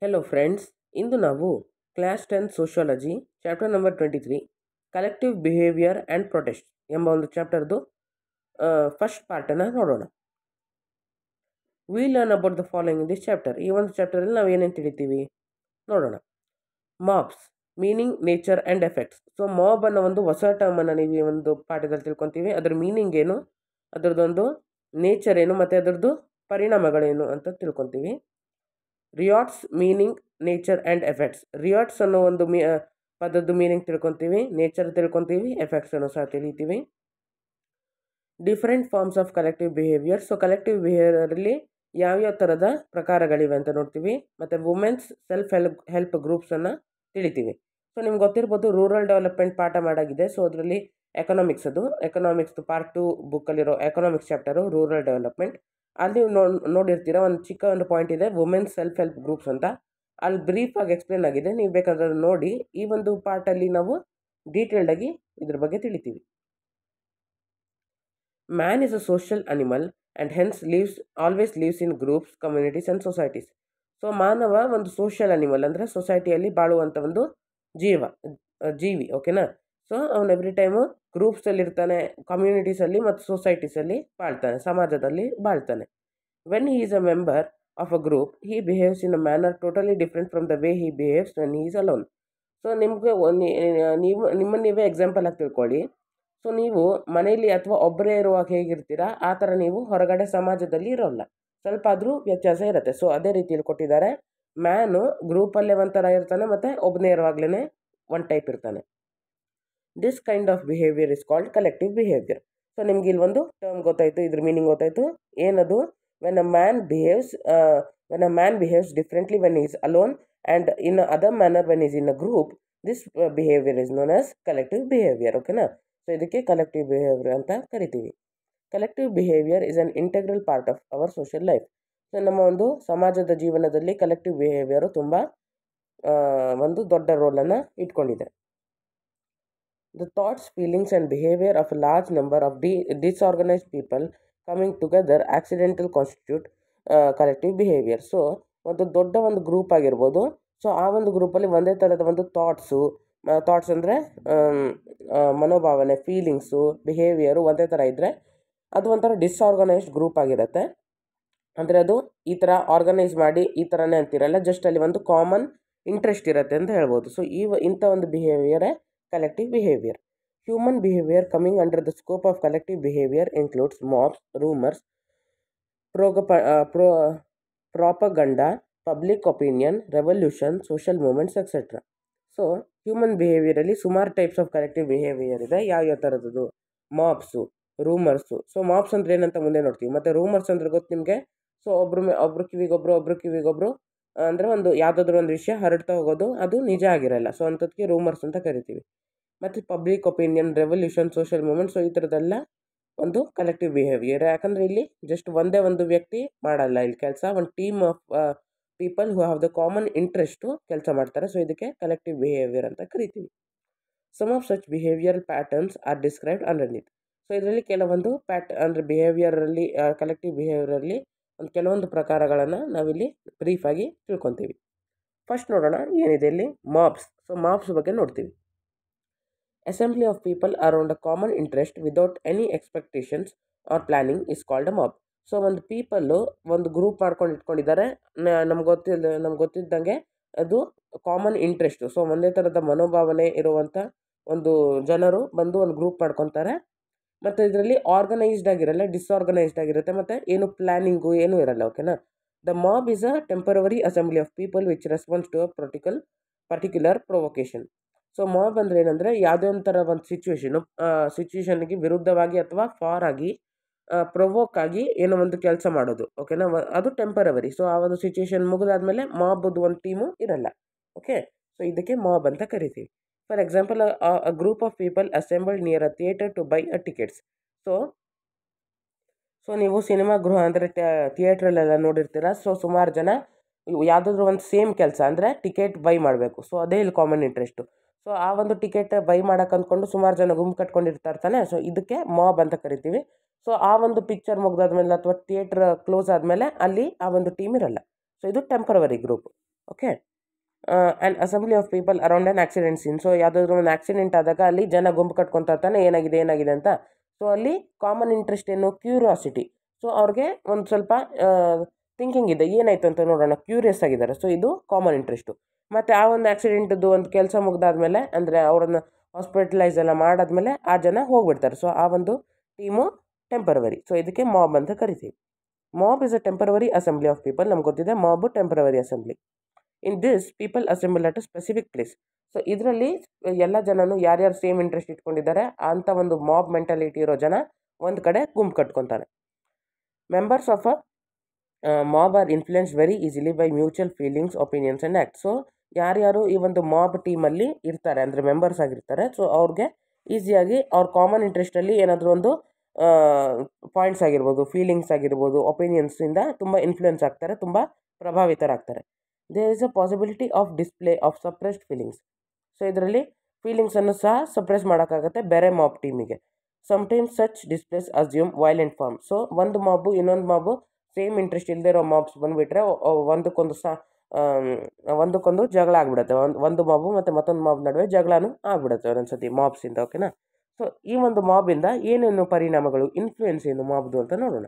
Hello friends, ಇಂದು ನಾವು class 10 sociology chapter number 23 collective behaviour and protest ಎಂಬ ಒಂದು ಚಾಪ್ಟರ್ದು ಫಸ್ಟ್ ಪಾರ್ಟನ್ನು ನೋಡೋಣ. We learn about the following in this chapter. ಈ ಒಂದು ಚಾಪ್ಟರಲ್ಲಿ ನಾವು ಏನೇನು ತಿಳಿತೀವಿ ನೋಡೋಣ. Mobs meaning, nature and effects. So mob ಅನ್ನೋ ಒಂದು ಹೊಸ ಟರ್ಮನ್ನು ನೀವು ಈ ಒಂದು ಪಾಠದಲ್ಲಿ ತಿಳ್ಕೊತೀವಿ. ಅದರ ಮೀನಿಂಗ್ ಏನು, ಅದರದ್ದೊಂದು ನೇಚರ್ ಏನು ಮತ್ತು ಅದರದ್ದು ಪರಿಣಾಮಗಳೇನು ಅಂತ ತಿಳ್ಕೊತೀವಿ. Riots meaning, nature and effects. Riots ಅನ್ನೋ ಒಂದು ಪದದ್ದು ಮೀನಿಂಗ್ ತಿಳ್ಕೊತೀವಿ, ನೇಚರ್ ತಿಳ್ಕೊತೀವಿ, ಎಫೆಕ್ಟ್ಸ್ ಅನ್ನು ಸಹ ತಿಳಿತೀವಿ. Different forms of collective behaviour. So collective ಬಿಹೇವಿಯರಲ್ಲಿ ಯಾವ್ಯಾವ ಥರದ ಪ್ರಕಾರಗಳಿವೆ ಅಂತ ನೋಡ್ತೀವಿ. ಮತ್ತು ವುಮೆನ್ಸ್ ಸೆಲ್ಫ್ ಹೆಲ್ಪ್ ಗ್ರೂಪ್ಸನ್ನು ತಿಳಿತೀವಿ. ಸೊ ನಿಮ್ಗೆ ಗೊತ್ತಿರ್ಬೋದು, ರೂರಲ್ ಡೆವಲಪ್ಮೆಂಟ್ ಪಾಠ ಮಾಡಾಗಿದೆ. ಸೊ ಅದರಲ್ಲಿ ಎಕನಾಮಿಕ್ಸ್ದು ಪಾರ್ಟ್ 2 ಬುಕ್ಕಲ್ಲಿರೋ ಎಕನಾಮಿಕ್ಸ್ ಚಾಪ್ಟರು ರೂರಲ್ ಡೆವಲಪ್ಮೆಂಟ್. ಅಲ್ಲಿ ನೋಡಿರ್ತೀರ, ಒಂದು ಚಿಕ್ಕ ಒಂದು ಪಾಯಿಂಟ್ ಇದೆ, ವುಮೆನ್ಸ್ ಸೆಲ್ಫ್ ಹೆಲ್ಪ್ ಗ್ರೂಪ್ಸ್ ಅಂತ. ಅಲ್ಲಿ ಬ್ರೀಫಾಗಿ ಎಕ್ಸ್ಪ್ಲೇನ್ ಆಗಿದೆ, ನೀವು ಬೇಕಾದ್ರೆ ನೋಡಿ. ಈ ಒಂದು ಪಾರ್ಟಲ್ಲಿ ನಾವು ಡೀಟೇಲ್ಡಾಗಿ ಇದ್ರ ಬಗ್ಗೆ ತಿಳಿತೀವಿ. Man is a social animal and hence always lives in groups, communities and societies. So ಮಾನವ ಒಂದು ಸೋಷಿಯಲ್ ಅನಿಮಲ್, ಅಂದರೆ ಸೊಸೈಟಿಯಲ್ಲಿ ಬಾಳುವಂಥ ಒಂದು ಜೀವಿ, ಓಕೆನಾ. ಸೊ ಅವನು ಎವ್ರಿ ಟೈಮು ಗ್ರೂಪ್ಸಲ್ಲಿ ಇರ್ತಾನೆ, ಕಮ್ಯುನಿಟೀಸಲ್ಲಿ ಮತ್ತು ಸೊಸೈಟೀಸಲ್ಲಿ ಬಾಳ್ತಾನೆ, ಸಮಾಜದಲ್ಲಿ ಬಾಳ್ತಾನೆ. When he is a member of a group, he behaves in a manner totally different from the way he behaves when he is alone. So ನಿಮಗೆ ನಿಮ್ಮನ್ನು ನೀವೇ ಎಕ್ಸಾಂಪಲ್ ಆಗಿ ತಿಳ್ಕೊಳ್ಳಿ. ಸೊ ನೀವು ಮನೆಯಲ್ಲಿ ಅಥವಾ ಒಬ್ಬರೇ ಇರುವಾಗ ಹೇಗಿರ್ತೀರಾ, ಆ ಥರ ನೀವು ಹೊರಗಡೆ ಸಮಾಜದಲ್ಲಿ ಇರೋಲ್ಲ, ಸ್ವಲ್ಪ ಆದರೂ ವ್ಯತ್ಯಾಸ ಇರುತ್ತೆ. ಸೊ ಅದೇ ರೀತಿಯಲ್ಲಿ ಕೊಟ್ಟಿದ್ದಾರೆ. ಮ್ಯಾನು ಗ್ರೂಪಲ್ಲೇ ಒಂಥರ ಇರ್ತಾನೆ ಮತ್ತು ಒಬ್ಬನೇ ಇರುವಾಗಲೇ ಒನ್ ಟೈಪ್ ಇರ್ತಾನೆ. This kind of behaviour is called collective behaviour. So ನಿಮ್ಗೆ ಇಲ್ಲಿ ಒಂದು ಟರ್ಮ್ ಗೊತ್ತಾಯಿತು, ಇದ್ರ ಮೀನಿಂಗ್ ಗೊತ್ತಾಯಿತು. ಏನದು? When a man behaves differently when is alone and in other manner when is in a group, this behaviour is known as collective behaviour, ಓಕೆನಾ. So ಇದಕ್ಕೆ collective behaviour ಅಂತ ಕರಿತೀವಿ. Collective behaviour is an integral part of our social life. So ನಮ್ಮ ಒಂದು ಸಮಾಜದ ಜೀವನದಲ್ಲಿ collective behaviour ತುಂಬ ಒಂದು ದೊಡ್ಡ ರೋಲನ್ನು ಇಟ್ಕೊಂಡಿದೆ. The thoughts, feelings and behavior of a large number of disorganized people coming together accidentally constitute collective behavior. So ಒಂದು ದೊಡ್ಡ ಒಂದು ಗ್ರೂಪ್ ಆಗಿರ್ಬೋದು. ಸೊ ಆ ಒಂದು ಗ್ರೂಪಲ್ಲಿ ಒಂದೇ ಥರದ ಒಂದು ಥಾಟ್ಸ್ ಅಂದರೆ ಮನೋಭಾವನೆ, ಫೀಲಿಂಗ್ಸು, ಬಿಹೇವಿಯರು ಒಂದೇ ಥರ ಇದ್ದರೆ ಅದು ಒಂಥರ ಡಿಸ್ಆರ್ಗನೈಸ್ಡ್ ಗ್ರೂಪ್ ಆಗಿರುತ್ತೆ. ಅಂದರೆ ಅದು ಈ ಥರ ಆರ್ಗನೈಸ್ ಮಾಡಿ ಈ ಥರನೇ ಅಂತಿರಲ್ಲ, ಜಸ್ಟ್ ಅಲ್ಲಿ ಒಂದು ಕಾಮನ್ ಇಂಟ್ರೆಸ್ಟ್ ಇರುತ್ತೆ ಅಂತ ಹೇಳ್ಬೋದು. ಸೊ ಇಂಥ ಒಂದು ಬಿಹೇವಿಯರೇ collective behavior. Human behavior coming under the scope of collective behavior includes mobs, rumors, propaganda, public opinion, revolution, social movements, etc. So human ಬಿಹೇವಿಯರಲ್ಲಿ ಸುಮಾರು ಟೈಪ್ಸ್ ಆಫ್ ಕಲೆಕ್ಟಿವ್ ಬಿಹೇವಿಯರ್ ಇದೆ. ಯಾವ ಥರದ್ದು? ಮಾಬ್ಸು, ರೂಮರ್ಸು. ಸೊ ಮಾಬ್ಸ್ ಅಂದರೆ ಏನಂತ ಮುಂದೆ ನೋಡ್ತೀವಿ. ಮತ್ತು ರೂಮರ್ಸ್ ಅಂದರೆ ಗೊತ್ತು ನಿಮಗೆ. ಸೊ ಒಬ್ರು ಕಿವಿಗೊಬ್ರು ಅಂದರೆ ಒಂದು ಯಾವುದಾದ್ರೂ ಒಂದು ವಿಷಯ ಹರಡ್ತಾ ಹೋಗೋದು, ಅದು ನಿಜ ಆಗಿರಲ್ಲ. ಸೊ ಅಂಥದ್ದಕ್ಕೆ ರೂಮರ್ಸ್ ಅಂತ ಕರಿತೀವಿ. ಮತ್ತು public opinion, revolution, social movement. So ಈ ಥರದ್ದೆಲ್ಲ ಒಂದು ಕಲೆಕ್ಟಿವ್ ಬಿಹೇವಿಯರ್. ಯಾಕಂದರೆ ಇಲ್ಲಿ ಜಸ್ಟ್ ಒಂದೇ ಒಂದು ವ್ಯಕ್ತಿ ಮಾಡಲ್ಲ ಇಲ್ಲಿ ಕೆಲಸ, ಒಂದು team of people who have the common interest ಕೆಲಸ ಮಾಡ್ತಾರೆ. ಸೊ ಇದಕ್ಕೆ ಕಲೆಕ್ಟಿವ್ ಬಿಹೇವಿಯರ್ ಅಂತ ಕರಿತೀವಿ. Some of such behaviour patterns are described underneath. So ಇದರಲ್ಲಿ ಕೆಲವೊಂದು ಅಂದರೆ ಬಿಹೇವಿಯರಲ್ಲಿ, ಕಲೆಕ್ಟಿವ್ ಬಿಹೇವಿಯರಲ್ಲಿ ಒಂದು ಕೆಲವೊಂದು ಪ್ರಕಾರಗಳನ್ನು ನಾವಿಲ್ಲಿ ಬ್ರೀಫಾಗಿ ತಿಳ್ಕೊತೀವಿ. ಫಸ್ಟ್ ನೋಡೋಣ ಏನಿದೆ ಇಲ್ಲಿ. ಮಾಬ್ಸ್. ಸೊ ಮಾಬ್ಸ್ ಬಗ್ಗೆ ನೋಡ್ತೀವಿ. Assembly of people around a common interest without any expectations are planning is called a mob. So ಒಂದು ಪೀಪಲ್ಲು ಒಂದು ಗ್ರೂಪ್ ಮಾಡ್ಕೊಂಡು ಇಟ್ಕೊಂಡಿದ್ದಾರೆ, ನಮ್ಗೆ ಗೊತ್ತಿದ್ದಂಗೆ ಅದು ಕಾಮನ್ ಇಂಟ್ರೆಸ್ಟು. ಸೊ ಒಂದೇ ಥರದ ಮನೋಭಾವನೆ ಇರುವಂಥ ಒಂದು ಜನರು ಬಂದು ಒಂದು ಗ್ರೂಪ್ ಮಾಡ್ಕೊತಾರೆ. ಮತ್ತು ಇದರಲ್ಲಿ ಆರ್ಗನೈಸ್ಡ್ ಆಗಿರಲ್ಲ, ಡಿಸ್ಆರ್ಗನೈಸ್ಡ್ ಆಗಿರುತ್ತೆ, ಮತ್ತು ಏನು ಪ್ಲ್ಯಾನಿಂಗು ಏನೂ ಇರಲ್ಲ, ಓಕೆನಾ. The mob is a temporary assembly of people which response to a particular provocation. So mob ಅಂದರೆ ಏನಂದರೆ ಯಾವುದೇ ಒಂಥರ ಒಂದು ಸಿಚುವೇಶನ್ಗೆ ವಿರುದ್ಧವಾಗಿ ಅಥವಾ ಫಾರ್ ಆಗಿ ಪ್ರೊವೋಕ್ ಆಗಿ ಏನೋ ಒಂದು ಕೆಲಸ ಮಾಡೋದು, ಓಕೆನಾ. ಅದು ಟೆಂಪರವರಿ. ಸೊ ಆ ಒಂದು ಸಿಚುವೇಶನ್ ಮುಗಿದಾದ್ಮೇಲೆ ಮಾಬ್ದು ಒಂದು ಟೀಮು ಇರಲ್ಲ, ಓಕೆ. ಸೊ ಇದಕ್ಕೆ ಮಾಬ್ ಅಂತ ಕರಿತೀವಿ. For example, a group of people assembled near a theatre to buy a tickets. So ನೀವು ಸಿನಿಮಾ ಗೃಹ ಅಂದರೆ ಥಿಯೇಟ್ರಲ್ಲೆಲ್ಲ ನೋಡಿರ್ತೀರ. ಸೊ ಸುಮಾರು ಜನ ಯಾವುದಾದ್ರೂ ಒಂದು ಸೇಮ್ ಕೆಲಸ ಅಂದರೆ ಟಿಕೆಟ್ ಬೈ ಮಾಡಬೇಕು. ಸೊ ಅದೇ ಇಲ್ಲಿ ಕಾಮನ್ ಇಂಟ್ರೆಸ್ಟು. ಸೊ ಆ ಒಂದು ಟಿಕೆಟ್ ಬೈ ಮಾಡೋಕೆ ಅಂದ್ಕೊಂಡು ಸುಮಾರು ಜನ ಗುಂಪು ಕಟ್ಕೊಂಡಿರ್ತಾರೆ ತಾನೆ. ಸೊ ಇದಕ್ಕೆ ಮಾಬ್ ಅಂತ ಕರಿತೀವಿ. ಸೊ ಆ ಒಂದು ಪಿಕ್ಚರ್ ಮುಗಿದಾದ್ಮೇಲೆ ಅಥವಾ ಥಿಯೇಟ್ರ್ ಕ್ಲೋಸ್ ಆದಮೇಲೆ ಅಲ್ಲಿ ಆ ಒಂದು ಟೀಮ್ ಇರಲ್ಲ. ಸೊ ಇದು temporary group. Okay. And assembly of people around an accident scene. So ಯಾವುದಾದ್ರೂ ಒಂದು ಆಕ್ಸಿಡೆಂಟ್ ಆದಾಗ ಅಲ್ಲಿ ಜನ ಗುಂಪು ಕಟ್ಕೊತಾ ಇರ್ತಾನೆ, ಏನಾಗಿದೆ ಏನಾಗಿದೆ ಅಂತ. ಸೊ ಅಲ್ಲಿ ಕಾಮನ್ ಇಂಟ್ರೆಸ್ಟ್ ಏನು, ಕ್ಯೂರಿಯಾಸಿಟಿ. ಸೊ ಅವ್ರಿಗೆ ಒಂದು ಸ್ವಲ್ಪ ಥಿಂಕಿಂಗ್ ಇದೆ, ಏನಾಯ್ತು ಅಂತ ನೋಡೋಣ, ಕ್ಯೂರಿಯಸ್ ಆಗಿದ್ದಾರೆ. ಸೊ ಇದು ಕಾಮನ್ ಇಂಟ್ರೆಸ್ಟು. ಮತ್ತು ಆ ಒಂದು ಆಕ್ಸಿಡೆಂಟದ್ದು ಒಂದು ಕೆಲಸ ಮುಗ್ದಾದ್ಮೇಲೆ, ಅಂದರೆ ಅವರನ್ನು ಹಾಸ್ಪಿಟಲೈಸ್ ಎಲ್ಲ ಮಾಡಾದ್ಮೇಲೆ ಆ ಜನ ಹೋಗ್ಬಿಡ್ತಾರೆ. ಸೊ ಆ ಒಂದು ಟೀಮು ಟೆಂಪರವರಿ. ಸೊ ಇದಕ್ಕೆ ಮಾಬ್ ಅಂತ ಕರಿತೀವಿ. Mob is a temporary assembly of people. ನಮ್ಗೆ ಗೊತ್ತಿದೆ mob temporary assembly. In this people assemble at a specific place. So ಇದರಲ್ಲಿ ಎಲ್ಲ ಜನನು ಯಾರ್ಯಾರು ಸೇಮ್ ಇಂಟ್ರೆಸ್ಟ್ ಇಟ್ಕೊಂಡಿದ್ದಾರೆ ಅಂಥ ಒಂದು ಮಾಬ್ ಮೆಂಟಾಲಿಟಿ ಇರೋ ಜನ ಒಂದು ಕಡೆ ಗುಂಪು ಕಟ್ಕೊತಾರೆ. Members of a mob are influence very easily by mutual feelings, opinions and act. So ಯಾರ್ಯಾರು ಈ ಒಂದು ಮಾಬ್ ಟೀಮಲ್ಲಿ ಇರ್ತಾರೆ, ಅಂದರೆ ಮೆಂಬರ್ಸ್ ಆಗಿರ್ತಾರೆ, ಸೊ ಅವ್ರಿಗೆ ಈಸಿಯಾಗಿ ಅವ್ರ ಕಾಮನ್ ಇಂಟ್ರೆಸ್ಟಲ್ಲಿ ಏನಾದರೂ ಒಂದು ಪಾಯಿಂಟ್ಸ್ ಆಗಿರ್ಬೋದು, ಫೀಲಿಂಗ್ಸ್ ಆಗಿರ್ಬೋದು, ಒಪಿನಿಯನ್ಸಿಂದ ತುಂಬ ಇನ್ಫ್ಲುಯೆನ್ಸ್ ಆಗ್ತಾರೆ, ತುಂಬ ಪ್ರಭಾವಿತರಾಗ್ತಾರೆ. There is a possibility of display of suppressed feelings. So ಇದರಲ್ಲಿ ಫೀಲಿಂಗ್ಸನ್ನು ಸಹ ಸಪ್ರೆಸ್ ಮಾಡೋಕ್ಕಾಗತ್ತೆ ಬೇರೆ ಮಾಬ್ ಟೀಮಿಗೆ. Sometimes such displays assume violent form. So ಒಂದು ಮಾಬು ಇನ್ನೊಂದು ಮಾಬು ಸೇಮ್ ಇಂಟ್ರೆಸ್ಟ್ ಇಲ್ಲದೆ ಇರೋ ಮಾಬ್ಸ್ ಬಂದುಬಿಟ್ರೆ ಒಂದಕ್ಕೊಂದು ಜಗಳ ಆಗಿಬಿಡುತ್ತೆ. ಒಂದು ಮಾಬು ಮತ್ತು ಮತ್ತೊಂದು ಮಾಬ್ ನಡುವೆ ಜಗಳನೂ ಆಗಿಬಿಡುತ್ತೆ ಒಂದೊಂದ್ಸತಿ ಮಾಬ್ಸಿಂದ. ಓಕೆನಾ. ಸೊ ಈ ಒಂದು ಮಾಬಿಂದ ಏನೇನು ಪರಿಣಾಮಗಳು, ಇನ್ಫ್ಲುಯೆನ್ಸ್ ಏನು ಮಾಬ್ದು ಅಂತ ನೋಡೋಣ.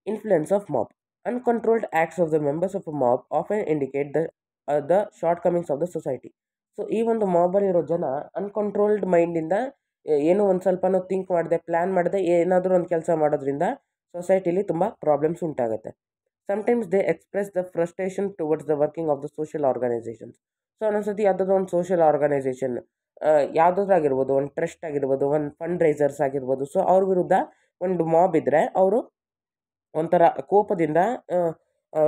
Influence of mob. Uncontrolled acts of the members of a mob often indicate the shortcomings of the society. So ಈ ಒಂದು ಮಾಬಲ್ಲಿರೋ ಜನ ಅನ್ಕಂಟ್ರೋಲ್ಡ್ ಮೈಂಡಿಂದ ಏನೋ ಒಂದು ಸ್ವಲ್ಪನೂ ಥಿಂಕ್ ಮಾಡದೆ, ಪ್ಲ್ಯಾನ್ ಮಾಡದೆ ಏನಾದರೂ ಒಂದು ಕೆಲಸ ಮಾಡೋದ್ರಿಂದ ಸೊಸೈಟಿಲಿ ತುಂಬ ಪ್ರಾಬ್ಲಮ್ಸ್ ಉಂಟಾಗುತ್ತೆ. Sometimes they express the frustration towards the working of the social organisations. So ಒಂದೊಂದ್ಸತಿ ಯಾವುದಾದ್ರೂ ಒಂದು ಸೋಷಿಯಲ್ ಆರ್ಗನೈಸೇಷನ್ ಯಾವುದಾದ್ರೂ ಆಗಿರ್ಬೋದು, ಒಂದು ಟ್ರಸ್ಟ್ ಆಗಿರ್ಬೋದು, ಒಂದು ಫಂಡ್ ರೈಸರ್ಸ್ ಆಗಿರ್ಬೋದು, ಸೊ ಅವ್ರ ವಿರುದ್ಧ ಒಂದು ಮಾಬ್ ಇದ್ದರೆ ಅವರು ಒಂಥರ ಕೋಪದಿಂದ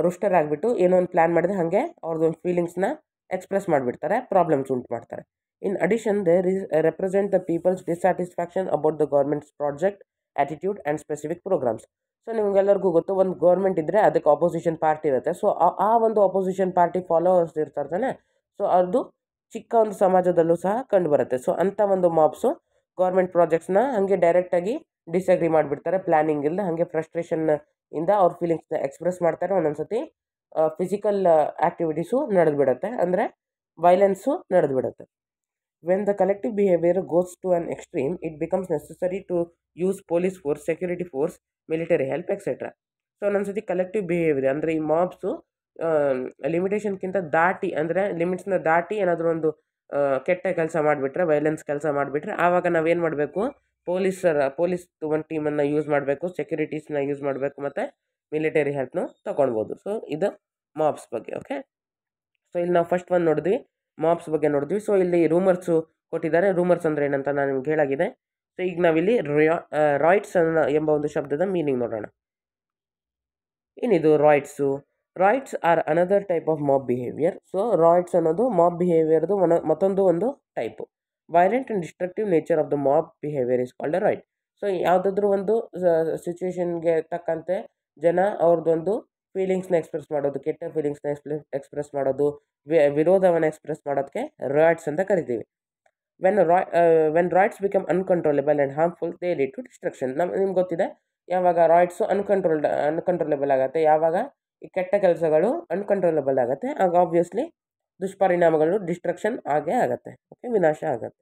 ರುಷ್ಟರಾಗಿಬಿಟ್ಟು ಏನೋ ಒಂದು ಪ್ಲ್ಯಾನ್ ಮಾಡಿದ್ರೆ ಹಾಗೆ ಅವ್ರದ್ದೊಂದು ಫೀಲಿಂಗ್ಸ್ನ ಎಕ್ಸ್ಪ್ರೆಸ್ ಮಾಡಿಬಿಡ್ತಾರೆ, ಪ್ರಾಬ್ಲಮ್ಸ್ ಉಂಟು ಮಾಡ್ತಾರೆ. In addition there is represent the people's dissatisfaction about the government's project, attitude and specific programmes. So ನಿಮಗೆಲ್ಲರಿಗೂ ಗೊತ್ತು, ಒಂದು ಗೌರ್ಮೆಂಟ್ ಇದ್ದರೆ ಅದಕ್ಕೆ ಅಪೋಸಿಷನ್ ಪಾರ್ಟಿ ಇರುತ್ತೆ. ಸೊ ಆ ಒಂದು ಅಪೋಸಿಷನ್ ಪಾರ್ಟಿ ಫಾಲೋವರ್ಸ್ ಇರ್ತಾರೆ ತಾನೆ. ಸೊ ಅದು ಚಿಕ್ಕ ಒಂದು ಸಮಾಜದಲ್ಲೂ ಸಹ ಕಂಡುಬರುತ್ತೆ. ಸೊ ಅಂಥ ಒಂದು ಮಾಬ್ಸು ಗೌರ್ಮೆಂಟ್ ಪ್ರಾಜೆಕ್ಟ್ಸ್ನ ಹಾಗೆ ಡೈರೆಕ್ಟಾಗಿ ಡಿಸ್ಅಗ್ರಿ ಮಾಡಿಬಿಡ್ತಾರೆ, ಪ್ಲ್ಯಾನಿಂಗ್ ಇಲ್ಲದೆ ಹಾಗೆ ಫ್ರಸ್ಟ್ರೇಷನ್ ಇಂದ ಅವ್ರ ಫೀಲಿಂಗ್ಸ್ನ ಎಕ್ಸ್ಪ್ರೆಸ್ ಮಾಡ್ತಾರೆ. ಒಂದೊಂದ್ಸತಿ ಫಿಸಿಕಲ್ ಆ್ಯಕ್ಟಿವಿಟೀಸು ನಡೆದುಬಿಡುತ್ತೆ, ಅಂದರೆ ವೈಲೆನ್ಸು ನಡೆದುಬಿಡುತ್ತೆ. When the collective behaviour goes to an extreme, it becomes necessary to use police force, security force, military help etcetera. So ಒಂದೊಂದ್ಸತಿ ಕಲೆಕ್ಟಿವ್ ಬಿಹೇವಿಯರ್ ಅಂದರೆ ಈ ಮಾಬ್ಸು ಲಿಮಿಟೇಷನ್ಗಿಂತ ದಾಟಿ, ಅಂದರೆ ಲಿಮಿಟ್ಸ್ನ ದಾಟಿ ಏನಾದರೂ ಒಂದು ಕೆಟ್ಟ ಕೆಲಸ ಮಾಡಿಬಿಟ್ರೆ, ವೈಲೆನ್ಸ್ ಕೆಲಸ ಮಾಡಿಬಿಟ್ರೆ, ಆವಾಗ ನಾವೇನು ಮಾಡಬೇಕು, ಪೊಲೀಸ್ ಒಂದು ಟೀಮನ್ನು ಯೂಸ್ ಮಾಡಬೇಕು, ಸೆಕ್ಯೂರಿಟೀಸ್ನ ಯೂಸ್ ಮಾಡಬೇಕು, ಮತ್ತು ಮಿಲಿಟರಿ ಹೆಲ್ಪ್ನು ತೊಗೊಳ್ಬೋದು. ಸೊ ಇದು ಮಾಬ್ಸ್ ಬಗ್ಗೆ. ಓಕೆ. ಸೊ ಇಲ್ಲಿ ನಾವು ಫಸ್ಟ್ ಒಂದು ನೋಡಿದ್ವಿ, ಮಾಬ್ಸ್ ಬಗ್ಗೆ ನೋಡಿದ್ವಿ. ಸೊ ಇಲ್ಲಿ ರೂಮರ್ಸು ಕೊಟ್ಟಿದ್ದಾರೆ. ರೂಮರ್ಸ್ ಅಂದರೆ ಏನಂತ ನಾನು ನಿಮ್ಗೆ ಹೇಳಾಗಿದೆ. ಸೊ ಈಗ ನಾವಿಲ್ಲಿ ರಾಯ್ಟ್ಸ್ ಎಂಬ ಒಂದು ಶಬ್ದದ ಮೀನಿಂಗ್ ನೋಡೋಣ. ಏನಿದು riots? Riots are another type of mob behaviour. So riots ಅನ್ನೋದು ಮಾಬ್ ಬಿಹೇವಿಯರ್ದು ಮತ್ತೊಂದು ಒಂದು type. Violent and destructive nature of the mob behaviour is called a riot. So ಯಾವುದಾದ್ರೂ ಒಂದು ಸಿಚುವೇಶನ್ಗೆ ತಕ್ಕಂತೆ ಜನ ಅವ್ರದ್ದೊಂದು ಫೀಲಿಂಗ್ಸ್ನ ಎಕ್ಸ್ಪ್ರೆಸ್ ಮಾಡೋದು, ಕೆಟ್ಟ ಫೀಲಿಂಗ್ಸ್ನ ಎಕ್ಸ್ಪ್ರೆಸ್ ಮಾಡೋದು, ವಿರೋಧವನ್ನು ಎಕ್ಸ್ಪ್ರೆಸ್ ಮಾಡೋದಕ್ಕೆ ರಾಯ್ಟ್ಸ್ ಅಂತ ಕರಿತೀವಿ. When riots become uncontrollable and harmful, they lead to destruction. ನಿಮ್ಗೆ ಗೊತ್ತಿದೆ, ಯಾವಾಗ ರಾಯ್ಟ್ಸು ಅನ್ಕಂಟ್ರೋಲೇಬಲ್ ಆಗುತ್ತೆ, ಯಾವಾಗ ಈ ಕೆಟ್ಟ ಕೆಲಸಗಳು ಅನ್ಕಂಟ್ರೋಲೇಬಲ್ ಆಗುತ್ತೆ, ಆಗ ಆಬ್ವಿಯಸ್ಲಿ ದುಷ್ಪರಿಣಾಮಗಳು, ಡಿಸ್ಟ್ರಕ್ಷನ್ ಆಗೇ ಆಗುತ್ತೆ. ಓಕೆ, ವಿನಾಶ ಆಗುತ್ತೆ.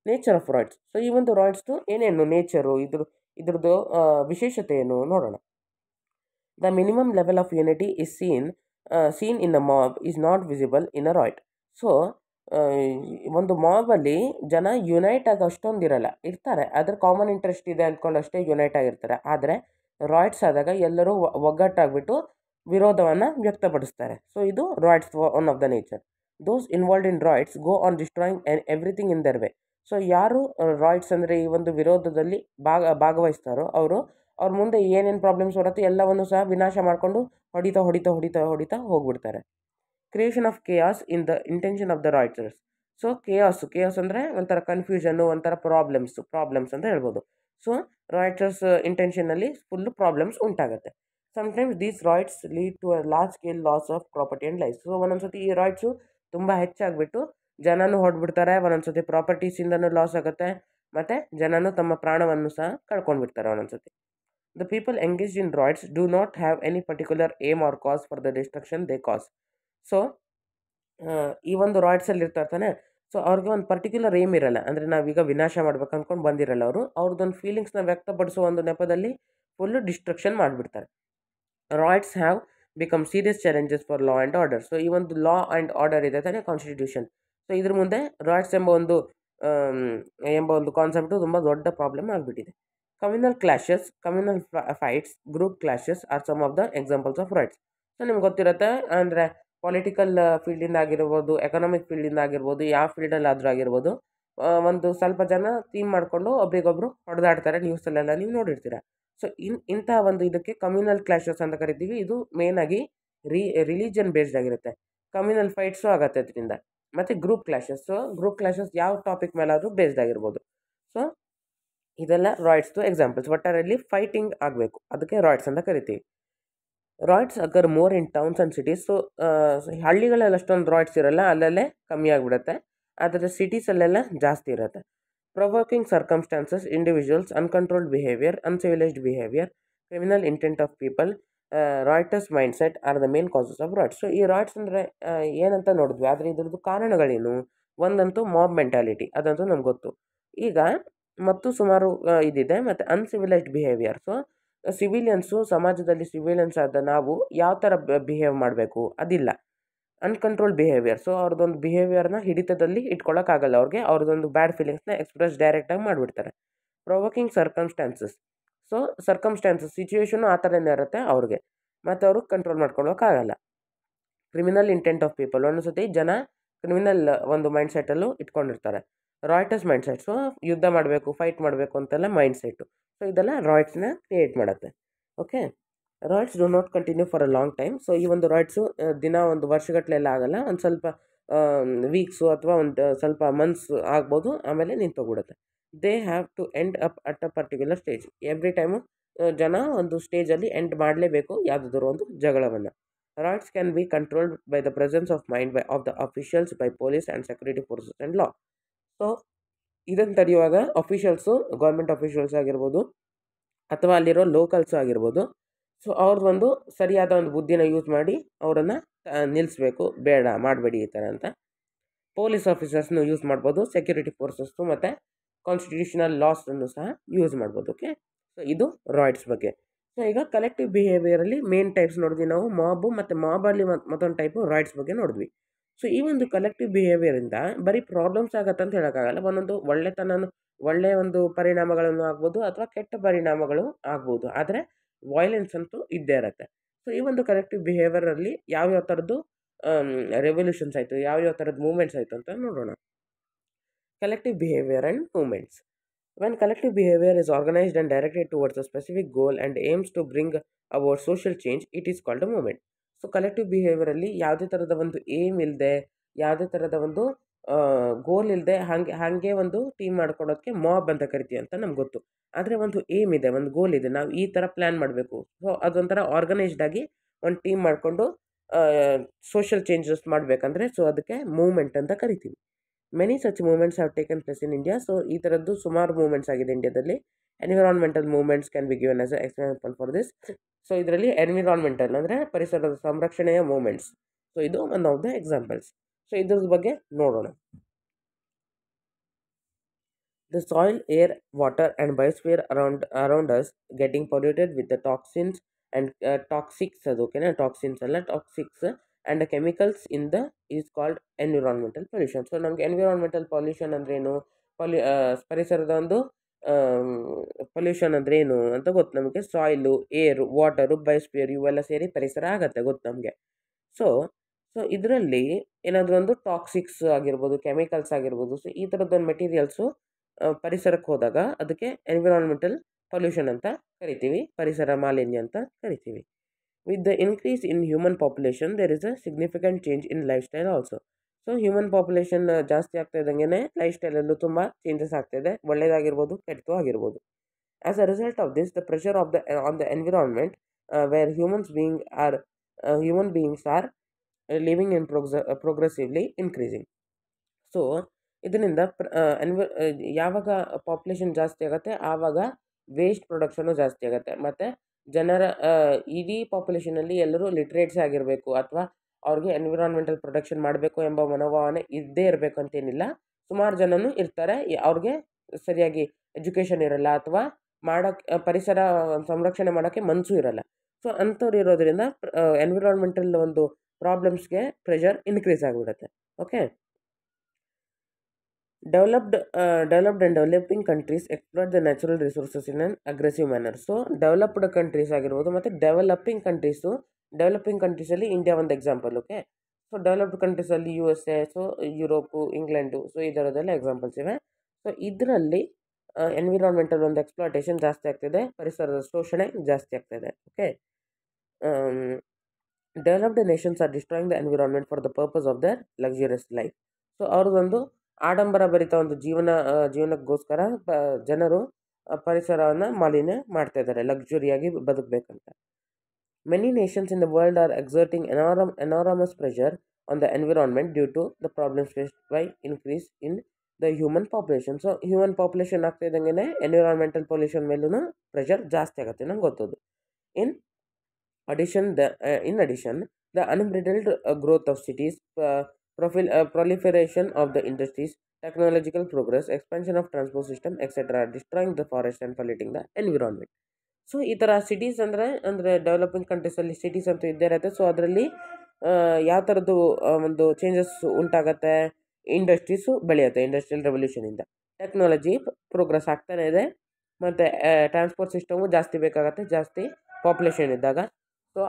Nature of ರಾಯ್ಟ್ಸ್. ಸೊ ಈ ಒಂದು ರಾಯ್ಟ್ಸ್ದು ಏನೇನು ನೇಚರು, ಇದ್ರದ್ದು ವಿಶೇಷತೆ ಏನು ನೋಡೋಣ. The minimum level of unity is seen in a mob is not visible in a riot. So ಒಂದು ಮಾಬಲ್ಲಿ ಜನ ಯುನೈಟ್ ಆಗಿ ಅಷ್ಟೊಂದಿರಲ್ಲ, ಇರ್ತಾರೆ, ಆದರೆ ಕಾಮನ್ ಇಂಟ್ರೆಸ್ಟ್ ಇದೆ ಅಂದ್ಕೊಂಡು ಅಷ್ಟೇ ಯುನೈಟ್ ಆಗಿರ್ತಾರೆ. ಆದರೆ ರಾಯ್ಟ್ಸ್ ಆದಾಗ ಎಲ್ಲರೂ ಒಗ್ಗಟ್ಟಾಗಿಬಿಟ್ಟು ವಿರೋಧವನ್ನು ವ್ಯಕ್ತಪಡಿಸ್ತಾರೆ. ಸೊ ಇದು riots one of the nature. Those involved in riots go on destroying everything in their way. So ಯಾರು ರಾಯ್ಟ್ಸ್ ಅಂದರೆ ಈ ಒಂದು ವಿರೋಧದಲ್ಲಿ ಭಾಗವಹಿಸ್ತಾರೋ ಅವ್ರ ಮುಂದೆ ಏನೇನು ಪ್ರಾಬ್ಲಮ್ಸ್ ಬರುತ್ತೆ ಎಲ್ಲವನ್ನು ಸಹ ವಿನಾಶ ಮಾಡಿಕೊಂಡು ಹೊಡಿತಾ ಹೋಗ್ಬಿಡ್ತಾರೆ. Creation of chaos in the intention of the rioters. So chaos ಅಂದರೆ ಒಂಥರ ಕನ್ಫ್ಯೂಷನ್ನು, ಒಂಥರ ಪ್ರಾಬ್ಲಮ್ಸ್ ಅಂತ ಹೇಳ್ಬೋದು. ಸೊ ರಾಯ್ಟರ್ಸ್ ಇಂಟೆನ್ಷನಲ್ಲಿ ಫುಲ್ಲು ಪ್ರಾಬ್ಲಮ್ಸ್ ಉಂಟಾಗುತ್ತೆ. Sometimes these riots lead to a large scale loss of property and life. So ಒಂದೊಂದ್ಸತಿ ಈ ರಾಯ್ಟ್ಸು ತುಂಬ ಹೆಚ್ಚಾಗಿಬಿಟ್ಟು ಜನನೂ ಹೊಡ್ಬಿಡ್ತಾರೆ, ಒಂದೊಂದ್ಸತಿ ಪ್ರಾಪರ್ಟೀಸಿಂದನೂ ಲಾಸ್ ಆಗುತ್ತೆ, ಮತ್ತು ಜನನೂ ತಮ್ಮ ಪ್ರಾಣವನ್ನು ಸಹ ಕಳ್ಕೊಂಡ್ಬಿಡ್ತಾರೆ ಒಂದೊಂದ್ಸತಿ. The people engaged in riots do not have any particular aim or cause for the destruction they cause. So ಈ ಒಂದು ರಾಯ್ಡ್ಸಲ್ಲಿ ಇರ್ತಾರೆ ತಾನೆ, ಸೊ ಅವ್ರಿಗೆ ಒಂದು ಪರ್ಟಿಕ್ಯುಲರ್ ಏಮ್ ಇರಲ್ಲ. ಅಂದರೆ ನಾವೀಗ ವಿನಾಶ ಮಾಡ್ಬೇಕು ಅಂದ್ಕೊಂಡು ಬಂದಿರಲ್ಲ, ಅವರು ಅವ್ರದ್ದೊಂದು ಫೀಲಿಂಗ್ಸ್ನ ವ್ಯಕ್ತಪಡಿಸುವ ಒಂದು ನೆಪದಲ್ಲಿ ಫುಲ್ಲು ಡಿಸ್ಟ್ರಕ್ಷನ್ ಮಾಡಿಬಿಡ್ತಾರೆ. Riots have become serious challenges for law and order. So ಈ ಒಂದು ಲಾ ಆ್ಯಂಡ್ ಆರ್ಡರ್ ಇದೆ ತಾನೇ, ಕಾನ್ಸ್ಟಿಟ್ಯೂಷನ್. ಸೊ ಇದ್ರ ಮುಂದೆ ರಾಯ್ಡ್ಸ್ ಎಂಬ ಒಂದು ಕಾನ್ಸೆಪ್ಟು ತುಂಬ ದೊಡ್ಡ ಪ್ರಾಬ್ಲಮ್ ಆಗಿಬಿಟ್ಟಿದೆ. Communal clashes, communal fights, group clashes are some of the examples of riots. So ನಿಮ್ಗೆ ಗೊತ್ತಿರುತ್ತೆ, ಅಂದರೆ ಪೊಲಿಟಿಕಲ್ ಫೀಲ್ಡಿಂದ ಆಗಿರ್ಬೋದು, ಎಕನಾಮಿಕ್ ಫೀಲ್ಡಿಂದ ಆಗಿರ್ಬೋದು, ಯಾವ ಫೀಲ್ಡಲ್ಲಾದರೂ ಆಗಿರ್ಬೋದು, ಒಂದು ಸ್ವಲ್ಪ ಜನ ಥೀಮ್ ಮಾಡಿಕೊಂಡು ಒಬ್ರಿಗೊಬ್ರು ಹೊಡೆದಾಡ್ತಾರೆ, ನ್ಯೂಸಲ್ಲೆಲ್ಲ ನೀವು ನೋಡಿರ್ತೀರ. ಸೊ ಇಂಥ ಒಂದು ಇದಕ್ಕೆ ಕಮ್ಯುನಲ್ ಕ್ಲಾಶಸ್ ಅಂತ ಕರಿತೀವಿ. ಇದು ಮೇಯ್ನಾಗಿ ರಿಲಿಜನ್ ಬೇಸ್ಡ್ ಆಗಿರುತ್ತೆ. ಕಮ್ಯುನಲ್ ಫೈಟ್ಸು ಆಗತ್ತೆ ಅದರಿಂದ. ಮತ್ತು ಗ್ರೂಪ್ ಕ್ಲಾಶಸ್, ಗ್ರೂಪ್ ಕ್ಲಾಶಸ್ ಯಾವ ಟಾಪಿಕ್ ಮೇಲಾದರೂ ಬೇಸ್ಡ್ ಆಗಿರ್ಬೋದು. ಸೊ ಇದೆಲ್ಲ ರಾಯ್ಡ್ಸ್ದು ಎಕ್ಸಾಂಪಲ್ಸ್. ಒಟ್ಟಾರೆಯಲ್ಲಿ ಫೈಟಿಂಗ್ ಆಗಬೇಕು, ಅದಕ್ಕೆ ರಾಯ್ಡ್ಸ್ ಅಂತ ಕರಿತೀವಿ. Riots occur more in towns and cities. So ಹಳ್ಳಿಗಳಲ್ಲಿ ಅಷ್ಟೊಂದು ರಾಯ್ಡ್ಸ್ ಇರಲ್ಲ, ಅಲ್ಲಲ್ಲೇ ಕಮ್ಮಿ ಆಗಿಬಿಡುತ್ತೆ. ಆದರೆ ಸಿಟೀಸಲ್ಲೆಲ್ಲ ಜಾಸ್ತಿ ಇರುತ್ತೆ. Provoking circumstances, individuals, uncontrolled behaviour, uncivilised behaviour, criminal intent of people, rioters mindset are the main causes of riots. So ಈ ರಾಯ್ಡ್ಸ್ ಅಂದರೆ ಏನಂತ ನೋಡಿದ್ವಿ, ಆದರೆ ಇದ್ರದ್ದು ಕಾರಣಗಳೇನು? ಒಂದಂತೂ ಮಾಬ್ ಮೆಂಟಾಲಿಟಿ, ಅದಂತೂ ನಮ್ಗೆ ಗೊತ್ತು. ಈಗ ಮತ್ತು ಸುಮಾರು ಇದಿದೆ. ಮತ್ತು ಅನ್ಸಿವಿಲೈಸ್ಡ್ ಬಿಹೇವಿಯರ್. ಸೊ ಸಿವಿಲಿಯನ್ಸು, ಸಮಾಜದಲ್ಲಿ ಸಿವಿಲಿಯನ್ಸ್ ಆದ ನಾವು ಯಾವ ಥರ ಬಿಹೇವ್ ಮಾಡಬೇಕು ಅದಿಲ್ಲ. Uncontrolled behaviour. ಸೊ ಅವ್ರದ್ದೊಂದು ಬಿಹೇವಿಯರ್ನ ಹಿಡಿತದಲ್ಲಿ ಇಟ್ಕೊಳ್ಳೋಕ್ಕಾಗಲ್ಲ ಅವ್ರಿಗೆ, ಅವ್ರದ್ದೊಂದು ಬ್ಯಾಡ್ ಫೀಲಿಂಗ್ಸ್ನ ಎಕ್ಸ್ಪ್ರೆಸ್ ಡೈರೆಕ್ಟಾಗಿ ಮಾಡಿಬಿಡ್ತಾರೆ. Provoking circumstances. So circumstances, situation ಆ ಥರನೇ ಇರುತ್ತೆ ಅವ್ರಿಗೆ, ಮತ್ತು ಅವರು ಕಂಟ್ರೋಲ್ ಮಾಡ್ಕೊಳ್ಳೋಕ್ಕಾಗಲ್ಲ. Criminal intent of people. ಒಂದೊಂದ್ಸತಿ ಜನ ಕ್ರಿಮಿನಲ್ ಒಂದು ಮೈಂಡ್ಸೆಟ್ಟಲ್ಲೂ ಇಟ್ಕೊಂಡಿರ್ತಾರೆ. Reuters mindset. ಸೊ ಯುದ್ಧ ಮಾಡಬೇಕು, ಫೈಟ್ ಮಾಡಬೇಕು ಅಂತೆಲ್ಲ ಮೈಂಡ್ಸೆಟ್ಟು. ಸೊ ಇದೆಲ್ಲ ರಾಯ್ಟ್ಸ್ನ ಕ್ರಿಯೇಟ್ ಮಾಡುತ್ತೆ. Okay, riots do not continue for a long time. So ಈ ಒಂದು ರಾಯ್ಟ್ಸು ದಿನ ಒಂದು ವರ್ಷಗಟ್ಟಲೆಲ್ಲ ಆಗಲ್ಲ, ಒಂದು ಸ್ವಲ್ಪ ವೀಕ್ಸು ಅಥವಾ ಒಂದು ಸ್ವಲ್ಪ ಮಂತ್ಸ್ ಆಗ್ಬೋದು, ಆಮೇಲೆ ನಿಂತೋಗ್ಬಿಡುತ್ತೆ. They have to end up at a particular stage. Every time ಜನ ಒಂದು ಸ್ಟೇಜಲ್ಲಿ ಎಂಡ್ ಮಾಡಲೇಬೇಕು ಯಾವುದಾದ್ರೂ ಒಂದು ಜಗಳವನ್ನು. Riots can be controlled by the presence of mind of the officials, by police and security forces and law. So ಇದನ್ನು ತಡೆಯುವಾಗ officials, government officials ಆಗಿರ್ಬೋದು ಅಥವಾ ಅಲ್ಲಿರೋ ಲೋಕಲ್ಸು ಆಗಿರ್ಬೋದು, ಸೊ ಅವ್ರದ್ದೊಂದು ಸರಿಯಾದ ಒಂದು ಬುದ್ಧಿನ ಯೂಸ್ ಮಾಡಿ ಅವರನ್ನು ನಿಲ್ಲಿಸಬೇಕು, ಬೇಡ ಮಾಡಬೇಡಿ ಈ ಥರ ಅಂತ. ಪೊಲೀಸ್ ಆಫೀಸರ್ಸ್ನು ಯೂಸ್ ಮಾಡ್ಬೋದು, ಸೆಕ್ಯೂರಿಟಿ ಫೋರ್ಸಸ್ಸು ಮತ್ತು ಕಾನ್ಸ್ಟಿಟ್ಯೂಷನಲ್ ಲಾಸನ್ನು ಸಹ ಯೂಸ್ ಮಾಡ್ಬೋದು. ಓಕೆ, ಸೊ ಇದು ರಾಯ್ಟ್ಸ್ ಬಗ್ಗೆ. ಸೊ ಈಗ ಕಲೆಕ್ಟಿವ್ ಬಿಹೇವಿಯರಲ್ಲಿ ಮೇನ್ ಟೈಪ್ಸ್ ನೋಡಿದ್ವಿ ನಾವು, ಮಾಬು, ಮತ್ತು ಮಾಬಲ್ಲಿ ಮತ್ತೊಂದು ಟೈಪು ರಾಯ್ಟ್ಸ್ ಬಗ್ಗೆ ನೋಡಿದ್ವಿ. ಸೊ ಈ ಒಂದು ಕಲೆಕ್ಟಿವ್ ಬಿಹೇವಿಯರಿಂದ ಬರೀ ಪ್ರಾಬ್ಲಮ್ಸ್ ಆಗತ್ತೆ ಅಂತ ಹೇಳೋಕ್ಕಾಗಲ್ಲ. ಒಂದೊಂದು ಒಳ್ಳೆಯ ಒಂದು ಪರಿಣಾಮಗಳನ್ನು ಆಗ್ಬೋದು ಅಥವಾ ಕೆಟ್ಟ ಪರಿಣಾಮಗಳು ಆಗ್ಬೋದು, ಆದರೆ ವಾಯ್ಲೆನ್ಸ್ ಅಂತೂ ಇದ್ದೇ ಇರುತ್ತೆ. ಸೊ ಈ ಒಂದು ಕಲೆಕ್ಟಿವ್ ಬಿಹೇವಿಯರಲ್ಲಿ ಯಾವ್ಯಾವ ಥರದ್ದು ರೆವಲ್ಯೂಷನ್ಸ್ ಆಯಿತು, ಯಾವ್ಯಾವ ಥರದ್ದು ಮೂವ್ಮೆಂಟ್ಸ್ ಆಯಿತು ಅಂತ ನೋಡೋಣ. Collective behavior and movements. When collective behavior is organized and directed towards a specific goal and aims to bring about social change, it is called a movement. So collective ಬಿಹೇವಿಯರಲ್ಲಿ ಯಾವುದೇ ಥರದ ಒಂದು ಏಮ್ ಇಲ್ಲದೆ, ಯಾವುದೇ ಥರದ ಒಂದು ಗೋಲ್ ಇಲ್ಲದೆ ಹಾಗೆ ಒಂದು ಟೀಮ್ ಮಾಡ್ಕೊಡೋದಕ್ಕೆ ಮಾಬ್ ಅಂತ ಕರಿತೀವಿ ಅಂತ ನಮ್ಗೆ ಗೊತ್ತು. ಆದರೆ ಒಂದು ಏಮ್ ಇದೆ, ಒಂದು ಗೋಲ್ ಇದೆ, ನಾವು ಈ ಥರ ಪ್ಲ್ಯಾನ್ ಮಾಡಬೇಕು. ಸೊ ಅದೊಂಥರ ಆರ್ಗನೈಸ್ಡ್ ಆಗಿ ಒಂದು ಟೀಮ್ ಮಾಡಿಕೊಂಡು ಸೋಷಿಯಲ್ ಚೇಂಜಸ್ ಮಾಡಬೇಕಂದ್ರೆ ಸೊ ಅದಕ್ಕೆ ಮೂವ್ಮೆಂಟ್ ಅಂತ ಕರಿತೀವಿ. Many such movements have taken place in India. So ಈ ಥರದ್ದು ಸುಮಾರು ಮೂವ್ಮೆಂಟ್ಸ್ ಆಗಿದೆ ಇಂಡಿಯಾದಲ್ಲಿ. Environmental movements can be given as example for this. So ಇದರಲ್ಲಿ ಎನ್ವಿರಾನ್ಮೆಂಟಲ್ ಅಂದರೆ ಪರಿಸರದ ಸಂರಕ್ಷಣೆಯ ಮೂವ್ಮೆಂಟ್ಸ್. ಸೊ ಇದು one of the examples. So ಇದ್ರ ಬಗ್ಗೆ ನೋಡೋಣ. The soil, air, water and biosphere around us getting polluted with the toxins and toxics, ಅದು ಓಕೆನಾ, ಟಾಕ್ಸಿನ್ಸ್ ಅಲ್ಲ, toxics and chemicals in the is called environmental pollution. So ನಮಗೆ environmental pollution ಅಂದ್ರೇನು, ಪರಿಸರದ ಒಂದು ಪೊಲ್ಯೂಷನ್ ಅಂದರೆ ಏನು ಅಂತ ಗೊತ್ತು ನಮಗೆ. ಸಾಯಿಲು, ಏರು, ವಾಟರು, ಬಯೋಸ್ಫಿಯರ್ ಇವೆಲ್ಲ ಸೇರಿ ಪರಿಸರ ಆಗತ್ತೆ, ಗೊತ್ತು ನಮಗೆ. ಸೊ ಇದರಲ್ಲಿ ಏನಾದರೂ ಒಂದು ಟಾಕ್ಸಿಕ್ಸ್ ಆಗಿರ್ಬೋದು, ಕೆಮಿಕಲ್ಸ್ ಆಗಿರ್ಬೋದು, ಸೊ ಈ ಥರದ್ದೊಂದು ಮೆಟೀರಿಯಲ್ಸು ಪರಿಸರಕ್ಕೆ ಹೋದಾಗ ಅದಕ್ಕೆ ಎನ್ವಿರಾನ್ಮೆಂಟಲ್ ಪೊಲ್ಯೂಷನ್ ಅಂತ ಕರಿತೀವಿ, ಪರಿಸರ ಮಾಲಿನ್ಯ ಅಂತ ಕರಿತೀವಿ. With the increase in human population there is a significant change in lifestyle also. So human population ಜಾಸ್ತಿ ಆಗ್ತಾ ಇದ್ದಂಗೆ ಲೈಫ್ ಸ್ಟೈಲಲ್ಲೂ ತುಂಬ ಚೇಂಜಸ್ ಆಗ್ತಾಯಿದೆ, ಒಳ್ಳೆಯದಾಗಿರ್ಬೋದು ಕೆಟ್ಟದ್ದು ಆಗಿರ್ಬೋದು. As a result of this the pressure on the environment where human beings are living in progressively increasing. So ಇದರಿಂದ ಯಾವಾಗ ಪಾಪ್ಯುಲೇಷನ್ ಜಾಸ್ತಿ ಆಗುತ್ತೆ ಆವಾಗ ವೇಸ್ಟ್ ಪ್ರೊಡಕ್ಷನು ಜಾಸ್ತಿ ಆಗುತ್ತೆ. ಮತ್ತು ಜನರ ಇಡೀ ಪಾಪ್ಯುಲೇಷನಲ್ಲಿ ಎಲ್ಲರೂ ಲಿಟ್ರೇಟ್ಸ್ ಆಗಿರಬೇಕು ಅಥವಾ ಅವ್ರಿಗೆ ಎನ್ವಿರಾನ್ಮೆಂಟಲ್ ಪ್ರೊಟೆಕ್ಷನ್ ಮಾಡಬೇಕು ಎಂಬ ಮನೋಭಾವನೆ ಇದ್ದೇ ಇರಬೇಕು ಅಂತೇನಿಲ್ಲ. ಸುಮಾರು ಜನನು ಇರ್ತಾರೆ, ಅವ್ರಿಗೆ ಸರಿಯಾಗಿ ಎಜುಕೇಷನ್ ಇರಲ್ಲ ಅಥವಾ ಮಾಡೋಕ್ಕೆ ಪರಿಸರ ಸಂರಕ್ಷಣೆ ಮಾಡೋಕ್ಕೆ ಮನಸ್ಸು ಇರಲ್ಲ. ಸೊ ಅಂಥವ್ರು ಇರೋದ್ರಿಂದ ಎನ್ವಿರಾನ್ಮೆಂಟಲ್ ಒಂದು ಪ್ರಾಬ್ಲಮ್ಸ್ಗೆ ಪ್ರೆಷರ್ ಇನ್ಕ್ರೀಸ್ ಆಗಿಬಿಡುತ್ತೆ. Okay. Developed and developing countries explore the natural resources in an aggressive manner. So developed countries ಆಗಿರ್ಬೋದು ಮತ್ತು ಡೆವಲಪಿಂಗ್ ಕಂಟ್ರೀಸಲ್ಲಿ ಇಂಡಿಯಾ ಒಂದು ಎಕ್ಸಾಂಪಲ್. ಓಕೆ. ಸೊ ಡೆವಲಪ್ಡ್ ಕಂಟ್ರೀಸಲ್ಲಿ USA, so Europe, England, so ಈ ಥರದ್ದೆಲ್ಲ ಎಕ್ಸಾಂಪಲ್ಸ್ ಇವೆ. ಸೊ ಇದರಲ್ಲಿ ಎನ್ವಿರಾನ್ಮೆಂಟಲ್ ಒಂದು ಎಕ್ಸ್ಪ್ಲಾಟೇಷನ್ ಜಾಸ್ತಿ ಆಗ್ತಿದೆ, ಪರಿಸರದ ಶೋಷಣೆ ಜಾಸ್ತಿ ಆಗ್ತಾಯಿದೆ. Okay. Developed nations are destroying the environment for the purpose of their luxurious life. So ಅವ್ರದ್ದೊಂದು ಆಡಂಬರ ಭರಿತ ಒಂದು ಜೀವನಕ್ಕೋಸ್ಕರ ಜನರು ಪರಿಸರವನ್ನು ಮಾಲಿನ್ಯ ಮಾಡ್ತಾ ಇದ್ದಾರೆ ಲಕ್ಸುರಿಯಾಗಿ ಬದುಕಬೇಕಂತ. Many nations in the world are exerting enormous pressure on the environment due to the problems faced by increase in the human population. So human population ಆಗ್ತಾ ಇದ್ದಂಗೆ ಎನ್ವಿರಾನ್ಮೆಂಟಲ್ ಪೊಲ್ಯೂಷನ್ ಮೇಲೂ ಪ್ರೆಷರ್ ಜಾಸ್ತಿ ಆಗುತ್ತೆ, ನಂಗೆ ಗೊತ್ತದು. In addition, the unbridled growth of cities, proliferation of the industries, technological progress, expansion of transport system, etc. are destroying the forest and polluting the environment. So ಈ ಥರ cities ಅಂದರೆ developing ಕಂಟ್ರೀಸಲ್ಲಿ cities ಅಂತೂ ಇದ್ದೇ ಇರುತ್ತೆ. ಸೊ ಅದರಲ್ಲಿ ಯಾವ ಥರದ್ದು ಒಂದು ಚೇಂಜಸ್ ಉಂಟಾಗತ್ತೆ, ಇಂಡಸ್ಟ್ರೀಸು ಬೆಳೆಯುತ್ತೆ. ಇಂಡಸ್ಟ್ರಿಯಲ್ ರೆವಲ್ಯೂಷನಿಂದ ಟೆಕ್ನಾಲಜಿ ಪ್ರೋಗ್ರೆಸ್ ಆಗ್ತಾನೆ ಇದೆ ಮತ್ತು ಟ್ರಾನ್ಸ್ಪೋರ್ಟ್ ಸಿಸ್ಟಮು ಜಾಸ್ತಿ ಬೇಕಾಗತ್ತೆ, ಜಾಸ್ತಿ ಪಾಪ್ಯುಲೇಷನ್ ಇದ್ದಾಗ. ಸೊ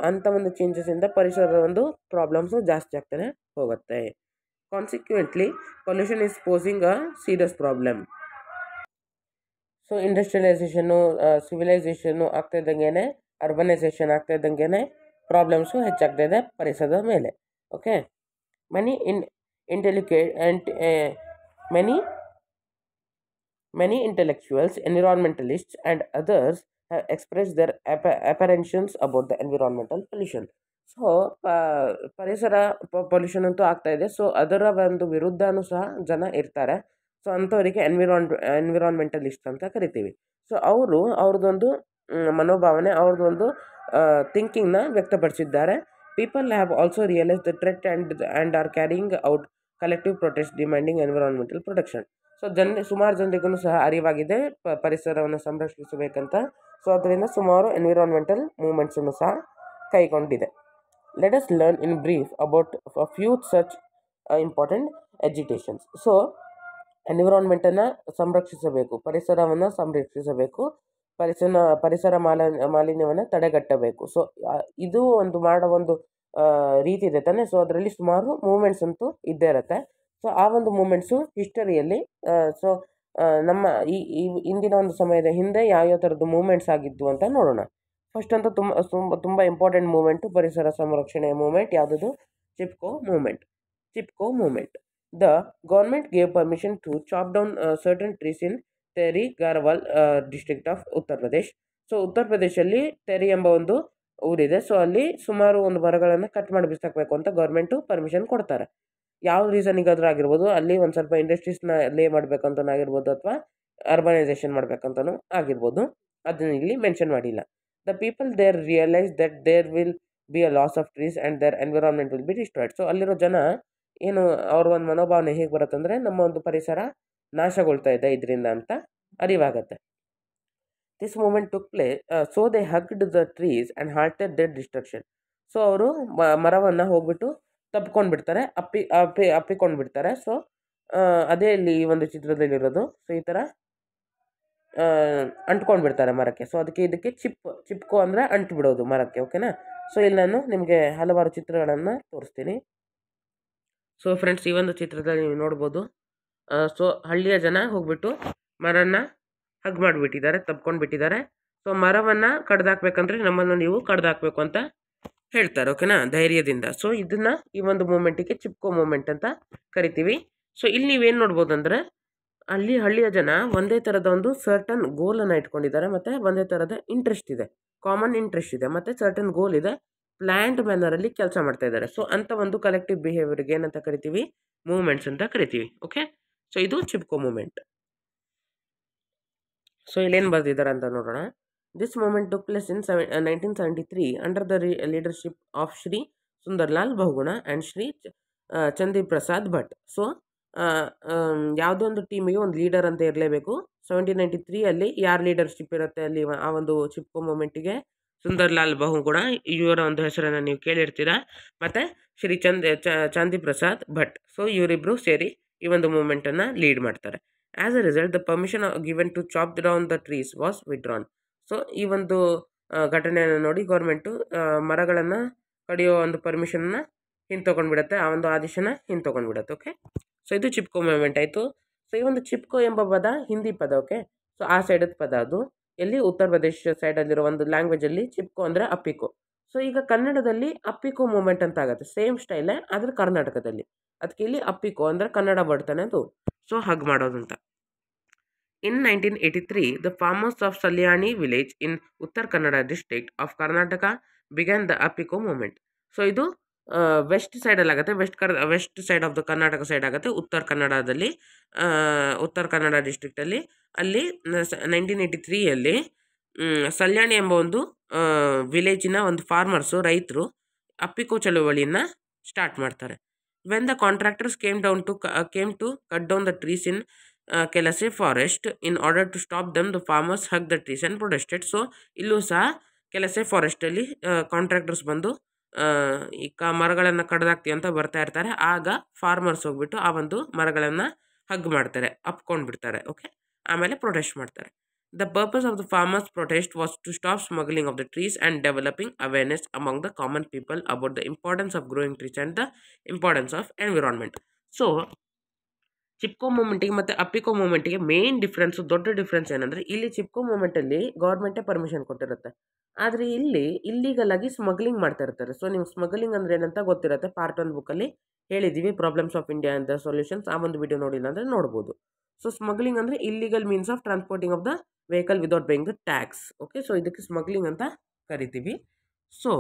ಅಂಥ ಒಂದು ಚೇಂಜಸ್ಸಿಂದ ಪರಿಸರದ ಒಂದು ಪ್ರಾಬ್ಲಮ್ಸು ಜಾಸ್ತಿ ಆಗ್ತಾನೆ ಹೋಗುತ್ತೆ. Consequently pollution is posing a serious problem. So industrialisation, civilisation ಆಗ್ತಾ ಇದ್ದಂಗೆ, ಅರ್ಬನೈಸೇಷನ್ ಆಗ್ತಾ ಇದ್ದಂಗೆ ಪ್ರಾಬ್ಲಮ್ಸು ಹೆಚ್ಚಾಗ್ತಾ ಇದೆ ಪರಿಸರದ ಮೇಲೆ. Okay. Many intellectuals, environmentalists and others have expressed their apprehensions about the environmental pollution. So ಪರಿಸರ ಪೊಲ್ಯೂಷನ್ ಅಂತೂ ಆಗ್ತಾ ಇದೆ. ಸೊ ಅದರ ಒಂದು ವಿರುದ್ಧನೂ ಸಹ ಜನ ಇರ್ತಾರೆ. ಸೊ ಅಂಥವರಿಗೆ ಎನ್ವಿರಾನ್ಮೆಂಟಲಿಸ್ಟ್ ಅಂತ ಕರಿತೀವಿ. ಸೊ ಅವ್ರದ್ದೊಂದು ಮನೋಭಾವನೆ, ಅವ್ರದ್ದೊಂದು ಥಿಂಕಿಂಗ್ನ ವ್ಯಕ್ತಪಡಿಸಿದ್ದಾರೆ. People have also realized the threat and are carrying out collective protest demanding environmental protection. So ಸುಮಾರು ಜನರಿಗೂ ಸಹ ಅರಿವಾಗಿದೆ ಪರಿಸರವನ್ನು ಸಂರಕ್ಷಿಸಬೇಕಂತ. ಸೊ ಅದರಿಂದ ಸುಮಾರು ಎನ್ವಿರಾನ್ಮೆಂಟಲ್ ಮೂವ್ಮೆಂಟ್ಸನ್ನು ಸಹ ಕೈಗೊಂಡಿದೆ. Let us learn in brief about a few such important agitations. So ಎನ್ವಿರಾನ್ಮೆಂಟನ್ನು ಸಂರಕ್ಷಿಸಬೇಕು, ಪರಿಸರವನ್ನು ಸಂರಕ್ಷಿಸಬೇಕು, ಪರಿಸರ ಮಾಲಿನ್ಯವನ್ನು ತಡೆಗಟ್ಟಬೇಕು. ಸೊ ಇದು ಮಾಡುವ ಒಂದು ರೀತಿ ಇದೆ ತಾನೇ. ಸೊ ಅದರಲ್ಲಿ ಸುಮಾರು ಮೂಮೆಂಟ್ಸ್ ಅಂತೂ ಇದ್ದೇ ಇರುತ್ತೆ. ಸೊ ಆ ಒಂದು ಮೂಮೆಂಟ್ಸು ಹಿಸ್ಟರಿಯಲ್ಲಿ ನಮ್ಮ ಈ ಇಂದಿನ ಒಂದು ಸಮಯದ ಹಿಂದೆ ಯಾವ್ಯಾವ ಥರದ್ದು ಮೂಮೆಂಟ್ಸ್ ಆಗಿದ್ದು ಅಂತ ನೋಡೋಣ. ಫಸ್ಟ್ ಅಂತೂ ತುಂಬ ಇಂಪಾರ್ಟೆಂಟ್ ಮೂಮೆಂಟು ಪರಿಸರ ಸಂರಕ್ಷಣೆಯ ಮೂಮೆಂಟ್ ಯಾವುದದು? Chipko movement. The government gave permission to chop down certain trees in Tehri Garhwal district of Uttar Pradesh. So ಉತ್ತರ ಪ್ರದೇಶಲ್ಲಿ ತೆರಿ ಎಂಬ ಒಂದು ಊರಿದೆ. ಸೊ ಅಲ್ಲಿ ಸುಮಾರು ಒಂದು ಮರಗಳನ್ನು ಕಟ್ ಮಾಡಿ ಬಿಸಾಕಬೇಕು ಅಂತ ಗೌರ್ಮೆಂಟು ಪರ್ಮಿಷನ್ ಕೊಡ್ತಾರೆ. ಯಾವ ರೀಸನಿಗಾದರೂ ಆಗಿರ್ಬೋದು, ಅಲ್ಲಿ ಒಂದು ಸ್ವಲ್ಪ ಇಂಡಸ್ಟ್ರೀಸ್ನ ಲೇ ಮಾಡಬೇಕಂತನೂ ಆಗಿರ್ಬೋದು ಅಥವಾ ಅರ್ಬನೈಸೇಷನ್ ಮಾಡಬೇಕಂತನೂ ಆಗಿರ್ಬೋದು. ಅದನ್ನು ಇಲ್ಲಿ ಮೆನ್ಷನ್ ಮಾಡಿಲ್ಲ. The people there realise that there will be a loss of trees and their environment will be destroyed. So ಅಲ್ಲಿರೋ ಜನ ಏನು ಅವ್ರ ಒಂದು ಮನೋಭಾವನೆ ಹೇಗೆ ಬರುತ್ತಂದರೆ ನಮ್ಮ ಒಂದು ಪರಿಸರ ನಾಶಗೊಳ್ತಾ ಇದೆ ಇದರಿಂದ ಅಂತ ಅರಿವಾಗತ್ತೆ. This movement took place, so they hugged the trees and halted their destruction. So ಅವರು ಮರವನ್ನು ಹೋಗ್ಬಿಟ್ಟು ತಪ್ಕೊಂಡು ಬಿಡ್ತಾರೆ, ಅಪ್ಪಿಕೊಂಡು ಬಿಡ್ತಾರೆ. ಸೊ ಅದೇ ಇಲ್ಲಿ ಈ ಒಂದು ಚಿತ್ರದಲ್ಲಿರೋದು. ಸೊ ಈ ಥರ ಅಂಟ್ಕೊಂಡು ಬಿಡ್ತಾರೆ ಮರಕ್ಕೆ. ಸೊ ಇದಕ್ಕೆ ಚಿಪ್ಕೋ ಅಂದರೆ ಅಂಟು ಬಿಡೋದು ಮರಕ್ಕೆ. ಓಕೆನಾ. ಸೊ ಇಲ್ಲಿ ನಾನು ನಿಮಗೆ ಹಲವಾರು ಚಿತ್ರಗಳನ್ನು ತೋರಿಸ್ತೀನಿ. ಸೊ ಫ್ರೆಂಡ್ಸ್, ಈ ಒಂದು ಚಿತ್ರದಲ್ಲಿ ನೀವು ನೋಡ್ಬೋದು. ಸೊ ಹಳ್ಳಿಯ ಜನ ಹೋಗ್ಬಿಟ್ಟು ಮರನ ಹಗ್ ಮಾಡಿಬಿಟ್ಟಿದ್ದಾರೆ, ತಪ್ಕೊಂಡು ಬಿಟ್ಟಿದ್ದಾರೆ. ಸೊ ಮರವನ್ನು ಕಡ್ದಾಕ್ಬೇಕಂದ್ರೆ ನಮ್ಮನ್ನು ನೀವು ಕಡ್ದಾಕಬೇಕು ಅಂತ ಹೇಳ್ತಾರೆ. ಓಕೆನಾ, ಧೈರ್ಯದಿಂದ. ಸೊ ಇದನ್ನು ಈ ಒಂದು ಮೂಮೆಂಟಿಗೆ ಚಿಪ್ಕೋ ಮೂಮೆಂಟ್ ಅಂತ ಕರಿತೀವಿ. ಸೊ ಇಲ್ಲಿ ನೀವೇನು ನೋಡ್ಬೋದು ಅಂದರೆ ಹಳ್ಳಿಯ ಜನ ಒಂದೇ ಥರದ ಒಂದು ಸರ್ಟನ್ ಗೋಲನ್ನು ಇಟ್ಕೊಂಡಿದ್ದಾರೆ ಮತ್ತು ಒಂದೇ ಥರದ ಇಂಟ್ರೆಸ್ಟ್ ಇದೆ, ಕಾಮನ್ ಇಂಟ್ರೆಸ್ಟ್ ಇದೆ ಮತ್ತು ಸರ್ಟನ್ ಗೋಲ್ ಇದೆ. ಪ್ಲ್ಯಾಂಟ್ ಮ್ಯಾನರಲ್ಲಿ ಕೆಲಸ ಮಾಡ್ತಾ ಇದ್ದಾರೆ. ಸೊ ಅಂಥ ಒಂದು ಕಲೆಕ್ಟಿವ್ ಬಿಹೇವಿಯರ್ಗೆ ಏನಂತ ಕರಿತೀವಿ? ಮೂಮೆಂಟ್ಸ್ ಅಂತ ಕರಿತೀವಿ. ಓಕೆ. ಸೊ ಇದು ಚಿಪ್ಕೋ ಮೂಮೆಂಟ್. ಸೊ ಇಲ್ಲೇನು ಬರೆದಿದ್ದಾರೆ ಅಂತ ನೋಡೋಣ. This movement took place in 1973 under the leadership of Shri Sundarlal Bahuguna and Shri Chandi Prasad Bhatt. So ಯಾವುದೋ ಒಂದು ಟೀಮಿಗೆ ಒಂದು ಲೀಡರ್ ಅಂತ ಇರಲೇಬೇಕು. 1793 ಯಾರು ಲೀಡರ್ಶಿಪ್ ಇರುತ್ತೆ ಅಲ್ಲಿ ಆ ಒಂದು ಚಿಪ್ಕೋ ಮೂಮೆಂಟಿಗೆ ಸುಂದರ್ಲಾಲ್ ಬಹುಗುಣ ಇವರ ಒಂದು ಹೆಸರನ್ನು ನೀವು ಕೇಳಿರ್ತೀರಾ, ಮತ್ತು ಶ್ರೀ ಚಾಂದಿ ಪ್ರಸಾದ್ ಭಟ್. ಸೊ ಇವರಿಬ್ಬರು ಸೇರಿ ಈ ಒಂದು ಮೂಮೆಂಟನ್ನು ಲೀಡ್ ಮಾಡ್ತಾರೆ. As a result the permission given to chop down the trees was withdrawn. So ಈ ಒಂದು ಘಟನೆಯನ್ನು ನೋಡಿ ಗೌರ್ಮೆಂಟು ಮರಗಳನ್ನು ಕಡಿಯೋ ಒಂದು ಪರ್ಮಿಷನ್ನ ಹಿಂತೊಗೊಂಡ್ಬಿಡುತ್ತೆ, ಆ ಒಂದು ಆದೇಶನ ಹಿಂತೊಗೊಂಡ್ಬಿಡುತ್ತೆ. ಓಕೆ, ಸೊ ಇದು ಚಿಪ್ಕೋ ಮೂಮೆಂಟ್ ಆಯಿತು. ಸೊ ಈ ಒಂದು ಚಿಪ್ಕೋ ಎಂಬ ಪದ ಹಿಂದಿ ಪದ. ಓಕೆ, ಸೊ ಆ ಸೈಡದ ಪದ ಅದು. ಎಲ್ಲಿ ಉತ್ತರ ಪ್ರದೇಶ ಸೈಡಲ್ಲಿರೋ ಒಂದು ಲ್ಯಾಂಗ್ವೇಜಲ್ಲಿ ಚಿಪ್ಕೋ ಅಂದರೆ ಅಪ್ಪಿಕೋ. ಸೊ ಈಗ ಕನ್ನಡದಲ್ಲಿ ಅಪ್ಪಿಕೋ ಮೂಮೆಂಟ್ ಅಂತ ಆಗುತ್ತೆ, ಸೇಮ್ ಸ್ಟೈಲೇ ಆದರೆ ಕರ್ನಾಟಕದಲ್ಲಿ. ಅದಕ್ಕೆ ಇಲ್ಲಿ ಅಪ್ಪಿಕೋ ಅಂದರೆ ಕನ್ನಡ ಬರ್ತಾನೆ ಅದು. ಸೊ ಹಗ್ ಮಾಡೋದು ಅಂತ. In 1983, the farmers of Salyani village in Uttar Kannada district of Karnataka began the Apiko movement. So ಇದು ವೆಸ್ಟ್ ಸೈಡಲ್ಲಿ ಆಗುತ್ತೆ, west side of the Karnataka side ಆಗುತ್ತೆ, ಉತ್ತರ ಕನ್ನಡದಲ್ಲಿ, ಉತ್ತರ ಕನ್ನಡ ಡಿಸ್ಟ್ರಿಕ್ಟಲ್ಲಿ. ಅಲ್ಲಿ 1983 ಸಲ್ಯಾಣಿ ಎಂಬ ಒಂದು ವಿಲೇಜಿನ ಒಂದು ಫಾರ್ಮರ್ಸು, ರೈತರು ಅಪ್ಪಿಕೋ ಚಳುವಳಿಯನ್ನು ಸ್ಟಾರ್ಟ್ ಮಾಡ್ತಾರೆ. When the contractors came to cut down the trees in Kalase forest in order to stop them the farmers hug the trees and protested. So ಇಲ್ಲೂ ಸಹ ಕೆಲಸೆ ಫಾರೆಸ್ಟಲ್ಲಿ ಕಾಂಟ್ರಾಕ್ಟರ್ಸ್ ಬಂದು ಈ ಮರಗಳನ್ನು ಕಡ್ದಾಕ್ತೀವಿ ಅಂತ ಬರ್ತಾ ಇರ್ತಾರೆ. ಆಗ ಫಾರ್ಮರ್ಸ್ ಹೋಗ್ಬಿಟ್ಟು ಆ ಒಂದು ಮರಗಳನ್ನು ಹಗ್ ಮಾಡ್ತಾರೆ, ಅಪ್ಕೊಂಡು ಬಿಡ್ತಾರೆ. ಓಕೆ, ಆಮೇಲೆ ಪ್ರೊಟೆಸ್ಟ್ ಮಾಡ್ತಾರೆ. The purpose of the farmers protest was to stop smuggling of the trees and developing awareness among the common people about the importance of growing trees and the importance of environment. So Chipko ಮೂಮೆಂಟಿಗೆ ಮತ್ತು ಅಪ್ಪಿಕೋ ಮೂಮೆಂಟಿಗೆ main difference, ದೊಡ್ಡ difference ಏನಂದರೆ, ಇಲ್ಲಿ ಚಿಪ್ಕೋ ಮೂಮೆಂಟಲ್ಲಿ ಗೌರ್ಮೆಂಟೇ permission ಕೊಟ್ಟಿರುತ್ತೆ, ಆದರೆ ಇಲ್ಲಿ ಇಲ್ಲೀಗಲ್ ಆಗಿ ಸ್ಮಗ್ಲಿಂಗ್ ಮಾಡ್ತಾ ಇರ್ತಾರೆ. ಸೊ ನೀವು ಸ್ಮಗ್ಲಿಂಗ್ ಅಂದರೆ ಏನಂತ ಗೊತ್ತಿರುತ್ತೆ, ಪಾರ್ಟ್ 1 ಬುಕ್ಕಲ್ಲಿ ಹೇಳಿದ್ದೀವಿ, problems of India and the solutions. ಆ ಒಂದು ವಿಡಿಯೋ ನೋಡಿಲ್ಲ ಅಂದರೆ ನೋಡ್ಬೋದು. ಸೊ ಸ್ಮಗ್ಲಿಂಗ್ ಅಂದರೆ illegal means of transporting of the vehicle without paying the tax. Okay, so ಇದಕ್ಕೆ ಸ್ಮಗ್ಲಿಂಗ್ ಅಂತ ಕರಿತೀವಿ. ಸೊ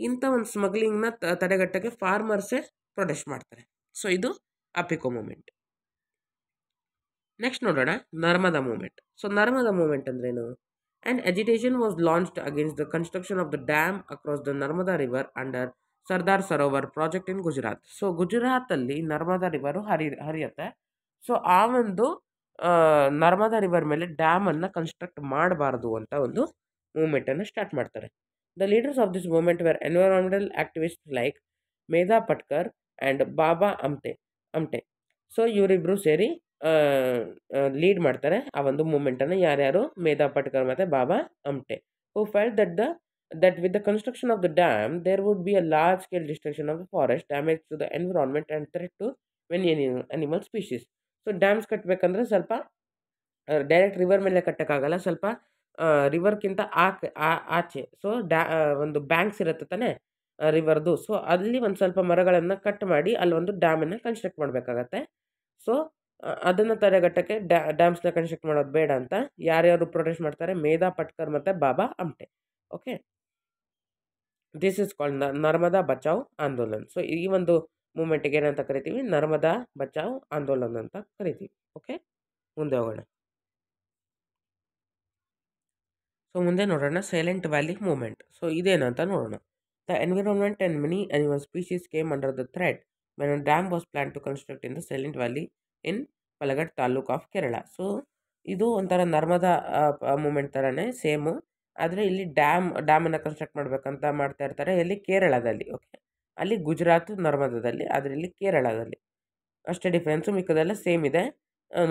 ಇಂಥ ಒಂದು ಸ್ಮಗ್ಲಿಂಗ್ನ ತಡೆಗಟ್ಟಕ್ಕೆ ಫಾರ್ಮರ್ಸೇ ಪ್ರೊಟೆಸ್ಟ್ ಮಾಡ್ತಾರೆ. ಸೊ ಇದು ಅಪ್ಪಿಕೋ ಮೂಮೆಂಟ್. ನೆಕ್ಸ್ಟ್ ನೋಡೋಣ Narmada movement. So Narmada movement ಅಂದ್ರೇನು? And agitation was launched against the construction of the dam across the Narmada river under Sardar Sarovar project in Gujarat. So ಗುಜರಾತಲ್ಲಿ ನರ್ಮದಾ ರಿವರು ಹರಿಯುತ್ತೆ. ಸೊ ಆ ಒಂದು ನರ್ಮದಾ ರಿವರ್ ಮೇಲೆ ಡ್ಯಾಮನ್ನು ಕನ್ಸ್ಟ್ರಕ್ಟ್ ಮಾಡಬಾರ್ದು ಅಂತ ಒಂದು ಮೂಮೆಂಟನ್ನು ಸ್ಟಾರ್ಟ್ ಮಾಡ್ತಾರೆ. The leaders of this movement were environmental activist like Medha Patkar and Baba Amte. So ಇವರಿಬ್ಬರು ಸೇರಿ ಲೀಡ್ ಮಾಡ್ತಾರೆ ಆ ಒಂದು ಮೂಮೆಂಟನ್ನು. ಯಾರ್ಯಾರು? ಮೇಧಾ ಪಟ್ಕರ್ ಮತ್ತು ಬಾಬಾ ಅಮ್ಟೆ. ಹೂ felt that with the construction of the dam there would be a large scale destruction of the forest, damage to the environment and threat to many animal species. So dams ಕಟ್ಟಬೇಕಂದ್ರೆ ಸ್ವಲ್ಪ direct river ಮೇಲೆ ಕಟ್ಟೋಕ್ಕಾಗಲ್ಲ, ಸ್ವಲ್ಪ ರಿವರ್ಗಿಂತ ಆಚೆ. So ಒಂದು banks ಇರುತ್ತೆ ತಾನೇ ರಿವರ್ದು. So ಅಲ್ಲಿ ಒಂದು ಸ್ವಲ್ಪ ಮರಗಳನ್ನು ಕಟ್ ಮಾಡಿ ಅಲ್ಲಿ ಒಂದು ಡ್ಯಾಮನ್ನು ಕನ್ಸ್ಟ್ರಕ್ಟ್ ಮಾಡಬೇಕಾಗತ್ತೆ. ಸೊ ಅದನ್ನು ತಡೆಗಟ್ಟಕ್ಕೆ ಡ್ಯಾಮ್ಸ್ನ ಕನ್ಸ್ಟ್ರಕ್ಟ್ ಮಾಡೋದು ಬೇಡ ಅಂತ ಯಾರ್ಯಾರು ಪ್ರೊಟೆಸ್ಟ್ ಮಾಡ್ತಾರೆ? ಮೇಧಾ ಪಟ್ಕರ್ ಮತ್ತು Baba Amte. Okay, this is called Narmada Bachao Andolan. So ಈ ಒಂದು ಮೂಮೆಂಟಿಗೆ ಏನಂತ ಕರಿತೀವಿ? ನರ್ಮದಾ ಬಚಾವ್ ಆಂದೋಲನ್ ಅಂತ ಕರಿತೀವಿ. ಓಕೆ, ಮುಂದೆ ಹೋಗೋಣ. ಸೊ ಮುಂದೆ ನೋಡೋಣ ಸೈಲೆಂಟ್ ವ್ಯಾಲಿ ಮೂಮೆಂಟ್. ಸೊ ಇದೇನಂತ ನೋಡೋಣ. The environment and many animal species came under the threat when a dam was plan to construct in the Silent Valley in Palghat taluk of Kerala. So ಇದು ಒಂಥರ ನರ್ಮದಾ ಮೂಮೆಂಟ್ ಥರನೇ same, ಆದರೆ ಇಲ್ಲಿ ಡ್ಯಾಮನ್ನು construct ಮಾಡಬೇಕಂತ ಮಾಡ್ತಾ ಇರ್ತಾರೆ. ಎಲ್ಲಿ? ಕೇರಳದಲ್ಲಿ. ಓಕೆ, ಅಲ್ಲಿ ಗುಜರಾತ್ ನರ್ಮದಾದಲ್ಲಿ, ಆದರೆ ಇಲ್ಲಿ ಕೇರಳದಲ್ಲಿ ಅಷ್ಟೇ ಡಿಫ್ರೆನ್ಸು, ಮಿಕ್ಕದೆಲ್ಲ ಸೇಮ್ ಇದೆ.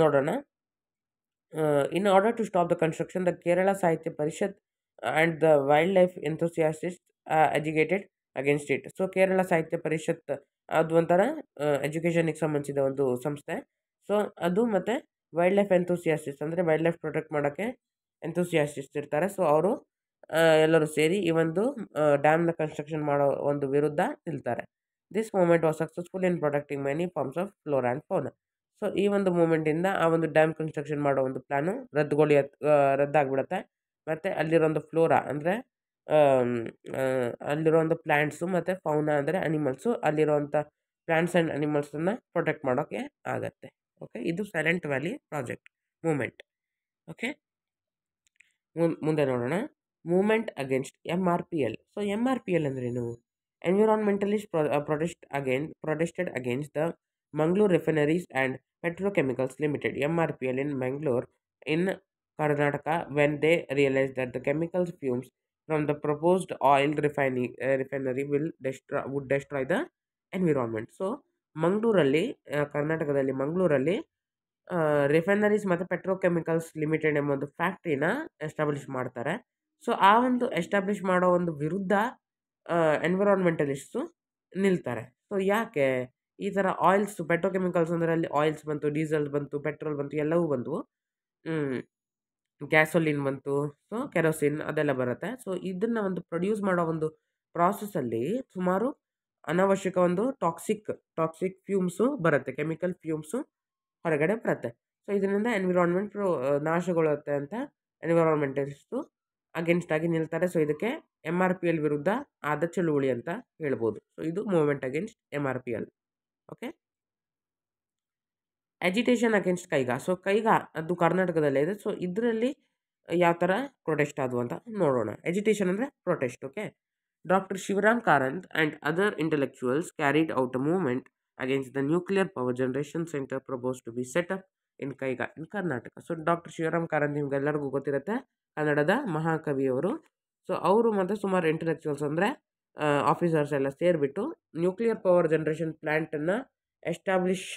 ನೋಡೋಣ. In order to stop the construction the Kerala Sahitya Parishad and the wild life enthusiasts educated against it. So Kerala Sahitya Parishad ಅದು ಒಂಥರ ಎಜುಕೇಷನಿಗೆ ಸಂಬಂಧಿಸಿದ ಒಂದು ಸಂಸ್ಥೆ. ಸೊ ಅದು ಮತ್ತು ವೈಲ್ಡ್ ಲೈಫ್ ಎಂಥೂಸಿಯಾಸ್ಟಿಸ್ಟ್ ಅಂದರೆ ವೈಲ್ಡ್ ಲೈಫ್ ಪ್ರೊಟೆಕ್ಟ್ ಮಾಡೋಕ್ಕೆ ಎಂಥೂಸಿಯಾಸ್ಟಿಸ್ಟ್ ಇರ್ತಾರೆ. ಸೊ ಅವರು ಎಲ್ಲರೂ ಸೇರಿ ಈ ಒಂದು ಡ್ಯಾಮ್ನ ಕನ್ಸ್ಟ್ರಕ್ಷನ್ ಮಾಡೋ ಒಂದು ವಿರುದ್ಧ ನಿಲ್ತಾರೆ. This movement was successful in protecting many forms of flora and fauna. So ಈ ಒಂದು ಮೂಮೆಂಟಿಂದ ಆ ಒಂದು ಡ್ಯಾಮ್ ಕನ್ಸ್ಟ್ರಕ್ಷನ್ ಮಾಡೋ ಒಂದು ಪ್ಲ್ಯಾನು ರದ್ದಾಗ್ಬಿಡುತ್ತೆ. ಮತ್ತು ಅಲ್ಲಿರೋ ಒಂದು ಫ್ಲೋರಾ ಅಂದರೆ ಅಲ್ಲಿರೋ ಒಂದು ಪ್ಲ್ಯಾಂಟ್ಸು ಮತ್ತು ಫೌನಾ ಅಂದರೆ ಅನಿಮಲ್ಸು, ಅಲ್ಲಿರೋವಂಥ ಪ್ಲ್ಯಾಂಟ್ಸ್ ಆ್ಯಂಡ್ ಅನಿಮಲ್ಸನ್ನು ಪ್ರೊಟೆಕ್ಟ್ ಮಾಡೋಕ್ಕೆ ಆಗತ್ತೆ. ಓಕೆ, ಇದು Silent Valley project movement. Okay, ಮುಂದೆ ನೋಡೋಣ. Movement against MRPL. So MRPL ಅಂದ್ರೇನು? Environmentalist protested against the Mangaluru Refineries and Petrochemicals Limited MRPL in Mangaluru in Karnataka when they realise that the chemicals fumes from the proposed oil refinery would destroy the environment. So ಮಂಗಳೂರಲ್ಲಿ, ಕರ್ನಾಟಕದಲ್ಲಿ ಮಂಗಳೂರಲ್ಲಿ refineries ಮತ್ತು petrochemicals limited ಎಂಬ ಒಂದು ಫ್ಯಾಕ್ಟ್ರಿನ establish ಮಾಡ್ತಾರೆ. So ಆ ಒಂದು establish ಮಾಡೋ ಒಂದು ವಿರುದ್ಧ ಎನ್ವಿರಾನ್ಮೆಂಟಲಿಸ್ಟು ನಿಲ್ತಾರೆ. ಸೊ ಯಾಕೆ ಈ ಥರ ಆಯಿಲ್ಸ್, ಪೆಟ್ರೋಕೆಮಿಕಲ್ಸ್ ಅಂದರೆ ಅಲ್ಲಿ ಆಯಿಲ್ಸ್ ಬಂತು, ಡೀಸೆಲ್ ಬಂತು, ಪೆಟ್ರೋಲ್ ಬಂತು, ಎಲ್ಲವೂ ಬಂತು, ಗ್ಯಾಸೋಲಿನ್ ಬಂತು, ಸೊ ಕೆರೋಸಿನ್ ಅದೆಲ್ಲ ಬರುತ್ತೆ. ಸೊ ಇದನ್ನು ಒಂದು ಪ್ರೊಡ್ಯೂಸ್ ಮಾಡೋ ಒಂದು ಪ್ರಾಸೆಸ್ಸಲ್ಲಿ ಸುಮಾರು ಅನಾವಶ್ಯಕ ಒಂದು ಟಾಕ್ಸಿಕ್ ಫ್ಯೂಮ್ಸು ಬರುತ್ತೆ, ಕೆಮಿಕಲ್ ಫ್ಯೂಮ್ಸು ಹೊರಗಡೆ ಬರುತ್ತೆ. ಸೊ ಇದರಿಂದ ಎನ್ವಿರಾನ್ಮೆಂಟ್ ನಾಶಗೊಳ್ಳುತ್ತೆ ಅಂತ ಎನ್ವಿರಾನ್ಮೆಂಟಲಿಸ್ಟು ಅಗೇನ್ಸ್ಟ್ ಆಗಿ ನಿಲ್ತಾರೆ. ಸೊ ಇದಕ್ಕೆ MRPL ವಿರುದ್ಧ ಆದ ಚಳುವಳಿ ಅಂತ ಹೇಳ್ಬೋದು. ಸೊ ಇದು movement against MRPL. Okay. Agitation against Kaiga. So Kaiga ಅದು ಕರ್ನಾಟಕದಲ್ಲೇ ಇದೆ. ಸೊ ಇದರಲ್ಲಿ ಯಾವ ಥರ ಪ್ರೊಟೆಸ್ಟ್ ಆದವು ಅಂತ ನೋಡೋಣ. ಎಜಿಟೇಷನ್ ಅಂದರೆ protest. Okay. Doctor Shivaram Karanth and other intellectuals carried out a movement against the nuclear power generation centre propose to be set up in Kaiga in Karnataka. So doctor Shivaram Karanth ನಿಮ್ಗೆಲ್ಲರಿಗೂ ಗೊತ್ತಿರುತ್ತೆ, ಕನ್ನಡದ ಮಹಾಕವಿಯವರು. ಸೊ ಅವರು ಮತ್ತು ಸುಮಾರು ಇಂಟೆಲೆಕ್ಚುಯಲ್ಸ್ ಅಂದರೆ ಆಫೀಸರ್ಸ್ ಎಲ್ಲ ಸೇರಿಬಿಟ್ಟು ನ್ಯೂಕ್ಲಿಯರ್ ಪವರ್ ಜನರೇಷನ್ ಪ್ಲ್ಯಾಂಟನ್ನು ಎಸ್ಟಾಬ್ಲಿಷ್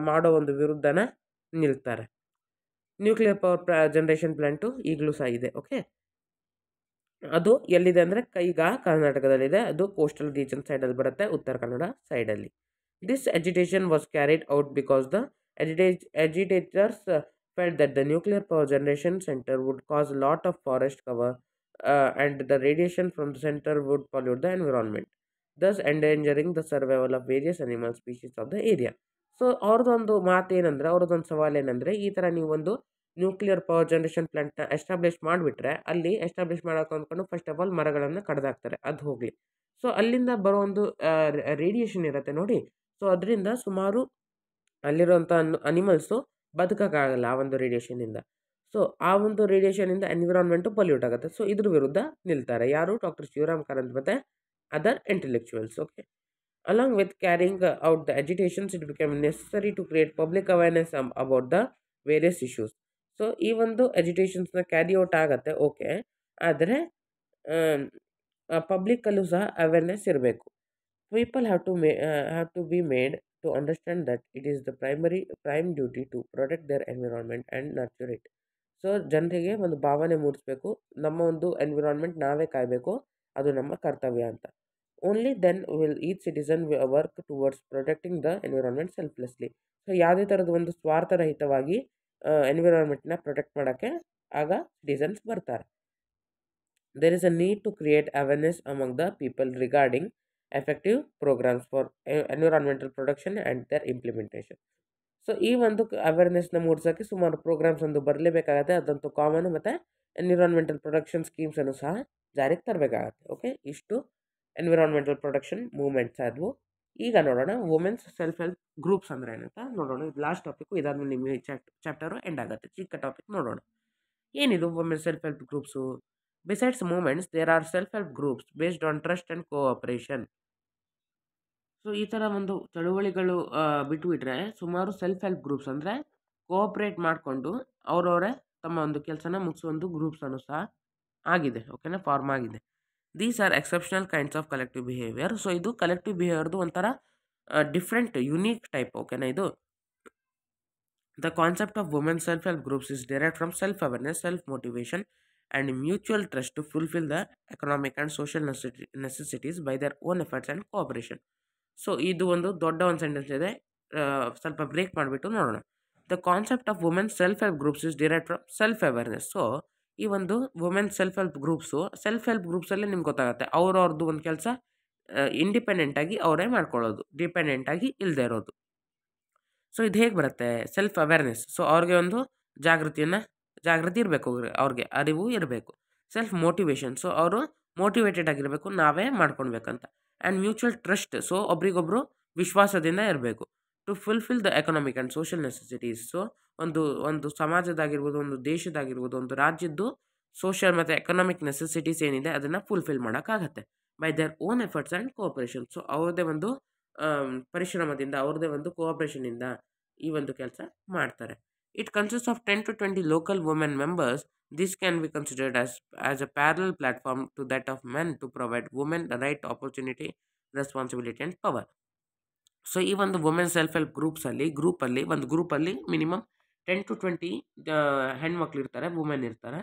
ಮಾಡೋ ಒಂದು ವಿರುದ್ಧನ ನಿಲ್ತಾರೆ. ನ್ಯೂಕ್ಲಿಯರ್ ಪವರ್ ಜನರೇಷನ್ ಪ್ಲ್ಯಾಂಟು ಈಗಲೂ ಸಹ ಇದೆ. ಓಕೆ. ಅದು ಎಲ್ಲಿದೆ ಅಂದರೆ ಕೈಗಾ ಕರ್ನಾಟಕದಲ್ಲಿದೆ. ಅದು ಕೋಸ್ಟಲ್ ರೀಜನ್ ಸೈಡಲ್ಲಿ ಬರುತ್ತೆ, ಉತ್ತರ ಕನ್ನಡ ಸೈಡಲ್ಲಿ. This agitation was carried out because the agitators felt that the nuclear power generation center would cause a lot of forest cover and the radiation from the center would pollute the environment, thus endangering the survival of various animal species of the area. So ಅವ್ರದ್ದೊಂದು ಮಾತೇನೆಂದರೆ, ಅವ್ರದ್ದೊಂದು ಸವಾಲೇನೆಂದರೆ, ಈ ಥರ ನೀವು ಒಂದು nuclear power generation ಪ್ಲಾಂಟ್ನ establish ಮಾಡಿಬಿಟ್ರೆ ಅಲ್ಲಿ establish ಮಾಡೋಕೆ ಅಂದ್ಕೊಂಡು ಫಸ್ಟ್ ಆಫ್ ಆಲ್ ಮರಗಳನ್ನು ಕಡ್ದಾಕ್ತಾರೆ, ಅದು ಹೋಗಲಿ. ಸೊ ಅಲ್ಲಿಂದ ಬರೋ ಒಂದು ರೇಡಿಯೇಷನ್ ಇರುತ್ತೆ ನೋಡಿ. ಸೊ ಅದರಿಂದ ಸುಮಾರು ಅಲ್ಲಿರುವಂಥ ಅನಿಮಲ್ಸು ಬದುಕೋಕ್ಕಾಗಲ್ಲ ಆ ಒಂದು ರೇಡಿಯೇಷನಿಂದ. ಸೊ ಆ ಒಂದು ರೇಡಿಯೇಷನಿಂದ ಎನ್ವಿರಾನ್ಮೆಂಟು ಪೊಲ್ಯೂಟ್ ಆಗುತ್ತೆ. ಸೊ ಇದ್ರ ವಿರುದ್ಧ ನಿಲ್ತಾರೆ ಯಾರು? ಡಾಕ್ಟರ್ ಶಿವರಾಮ್ ಕಾರಂತ್ ಮತ್ತು other intellectuals. Okay. Along with carrying out the agitations it became necessary to create public awareness about the various issues. So ಈ ಒಂದು ಎಜಿಟೇಷನ್ಸ್ನ ಕ್ಯಾರಿ ಔಟ್ ಆಗುತ್ತೆ, ಓಕೆ. ಆದರೆ ಪಬ್ಲಿಕ್ಕಲ್ಲೂ ಸಹ ಅವೇರ್ನೆಸ್ ಇರಬೇಕು. People have to be made to understand that it is the prime duty to protect their environment and nurture it. So ಜನರಿಗೆ ಒಂದು ಭಾವನೆ ಮೂಡಿಸ್ಬೇಕು, ನಮ್ಮ ಒಂದು ಎನ್ವಿರಾನ್ಮೆಂಟ್ ನಾವೇ ಕಾಯಬೇಕು, ಅದು ನಮ್ಮ ಕರ್ತವ್ಯ ಅಂತ. Only then will each citizen work towards protecting the environment selflessly. So ಯಾವುದೇ ಥರದ ಒಂದು ಸ್ವಾರ್ಥರಹಿತವಾಗಿ ಎನ್ವಿರಾನ್ಮೆಂಟ್ನ ಪ್ರೊಟೆಕ್ಟ್ ಮಾಡೋಕ್ಕೆ ಆಗ ಸಿಟಿಸನ್ಸ್ ಬರ್ತಾರೆ. There is a need to create awareness among the people regarding effective programs for environmental protection and their implementation. So ಈ ಒಂದು ಅವೇರ್ನೆಸ್ನ ಮೂಡಿಸೋಕ್ಕೆ ಸುಮಾರು programmes ಒಂದು ಬರಲೇಬೇಕಾಗತ್ತೆ, ಅದಂತೂ ಕಾಮನ್. ಮತ್ತು ಎನ್ವಿರಾನ್ಮೆಂಟಲ್ ಪ್ರೊಟೆಕ್ಷನ್ ಸ್ಕೀಮ್ಸನ್ನು ಸಹ ಜಾರಿಗೆ ತರಬೇಕಾಗತ್ತೆ. ಓಕೆ. ಇಷ್ಟು ಎನ್ವಿರಾನ್ಮೆಂಟಲ್ ಪ್ರೊಟೆಕ್ಷನ್ ಮೂವ್ಮೆಂಟ್ಸ್ ಆದವು. ಈಗ ನೋಡೋಣ ವುಮೆನ್ಸ್ ಸೆಲ್ಫ್ ಹೆಲ್ಪ್ ಗ್ರೂಪ್ಸ್ ಅಂದರೆ ಏನಂತ ನೋಡೋಣ. ಇದು ಲಾಸ್ಟ್ ಟಾಪಿಕ್ಕು, ಇದಾದ್ಮೇಲೆ ನಿಮಗೆ ಚಾಪ್ಟರು ಎಂಡ್ ಆಗುತ್ತೆ. ಚಿಕ್ಕ ಟಾಪಿಕ್ ನೋಡೋಣ. ಏನಿದು women self help groups? Besides movements, there are self-help groups based on trust and cooperation. So ಈ ಥರ ಒಂದು ಚಳುವಳಿಗಳು ಬಿಟ್ಟುಬಿಟ್ರೆ ಸುಮಾರು ಸೆಲ್ಫ್ ಹೆಲ್ಪ್ ಗ್ರೂಪ್ಸ್ ಅಂದರೆ ಕೋಆಪ್ರೇಟ್ ಮಾಡಿಕೊಂಡು ಅವರವರೇ ತಮ್ಮ ಒಂದು ಕೆಲಸನ ಮುಗಿಸೋ ಒಂದು ಗ್ರೂಪ್ಸನ್ನು ಸಹ ಆಗಿದೆ. ಓಕೆನಾ, ಫಾರ್ಮ್ ಆಗಿದೆ. These are exceptional kinds of collective behaviour. So ಇದು ಕಲೆಕ್ಟಿವ್ ಬಿಹೇವಿಯರ್ದು ಒಂಥರ ಡಿಫ್ರೆಂಟ್ ಯುನೀಕ್ ಟೈಪ್. ಓಕೆನಾ. ಇದು the concept of women self help groups is direct from self awareness, self motivation and mutual trust to fulfill the economic and social necessities by their own efforts and cooperation. So ಇದು ಒಂದು ದೊಡ್ಡ ಒಂದು sentence ಇದೆ, ಸ್ವಲ್ಪ break ಮಾಡಿಬಿಟ್ಟು ನೋಡೋಣ. The concept of women self help groups is derived from self awareness. So ಈ ಒಂದು ವುಮೆನ್ ಸೆಲ್ಫ್ ಹೆಲ್ಪ್ ಗ್ರೂಪ್ಸಲ್ಲೇ ನಿಮ್ಗೆ ಗೊತ್ತಾಗುತ್ತೆ ಅವ್ರವ್ರದ್ದು ಒಂದು ಕೆಲಸ ಇಂಡಿಪೆಂಡೆಂಟಾಗಿ ಅವರೇ ಮಾಡ್ಕೊಳ್ಳೋದು, ಡಿಪೆಂಡೆಂಟಾಗಿ ಇಲ್ಲದೆ ಇರೋದು. ಸೊ ಇದು ಹೇಗೆ ಬರುತ್ತೆ? Self awareness. ಸೊ ಅವ್ರಿಗೆ ಒಂದು ಜಾಗೃತಿ ಇರಬೇಕು, ಅವ್ರಿಗೆ ಅರಿವು ಇರಬೇಕು. Self motivation. ಸೊ ಅವರು ಮೋಟಿವೇಟೆಡ್ ಆಗಿರಬೇಕು, ನಾವೇ ಮಾಡ್ಕೊಳ್ಬೇಕಂತ. And mutual trust. ಸೊ ಒಬ್ರಿಗೊಬ್ರು ವಿಶ್ವಾಸದಿಂದ ಇರಬೇಕು. To fulfil the economic and social necessities. So ಒಂದು ಸಮಾಜದಾಗಿರ್ಬೋದು, ಒಂದು ದೇಶದಾಗಿರ್ಬೋದು, ಒಂದು ರಾಜ್ಯದ್ದು ಸೋಷಿಯಲ್ ಮತ್ತು ಎಕನಾಮಿಕ್ ನೆಸೆಸಿಟೀಸ್ ಏನಿದೆ ಅದನ್ನು ಫುಲ್ಫಿಲ್ ಮಾಡೋಕ್ಕಾಗತ್ತೆ by their own efforts and cooperation. So ಅವ್ರದ್ದೇ ಒಂದು ಪರಿಶ್ರಮದಿಂದ, ಅವ್ರದ್ದೇ ಒಂದು ಕೋಆಪ್ರೇಷನಿಂದ ಈ ಒಂದು ಕೆಲಸ ಮಾಡ್ತಾರೆ. It consist of 10 to 20 local women members. This can be considered as a parallel platform to that of men to provide women the right opportunity, responsibility and power. So ಈ ಒಂದು ವುಮೆನ್ ಸೆಲ್ಫ್ ಹೆಲ್ಪ್ ಗ್ರೂಪಲ್ಲಿ minimum 10 to 20 ಹೆಣ್ಮಕ್ಳು ಇರ್ತಾರೆ, women ಇರ್ತಾರೆ.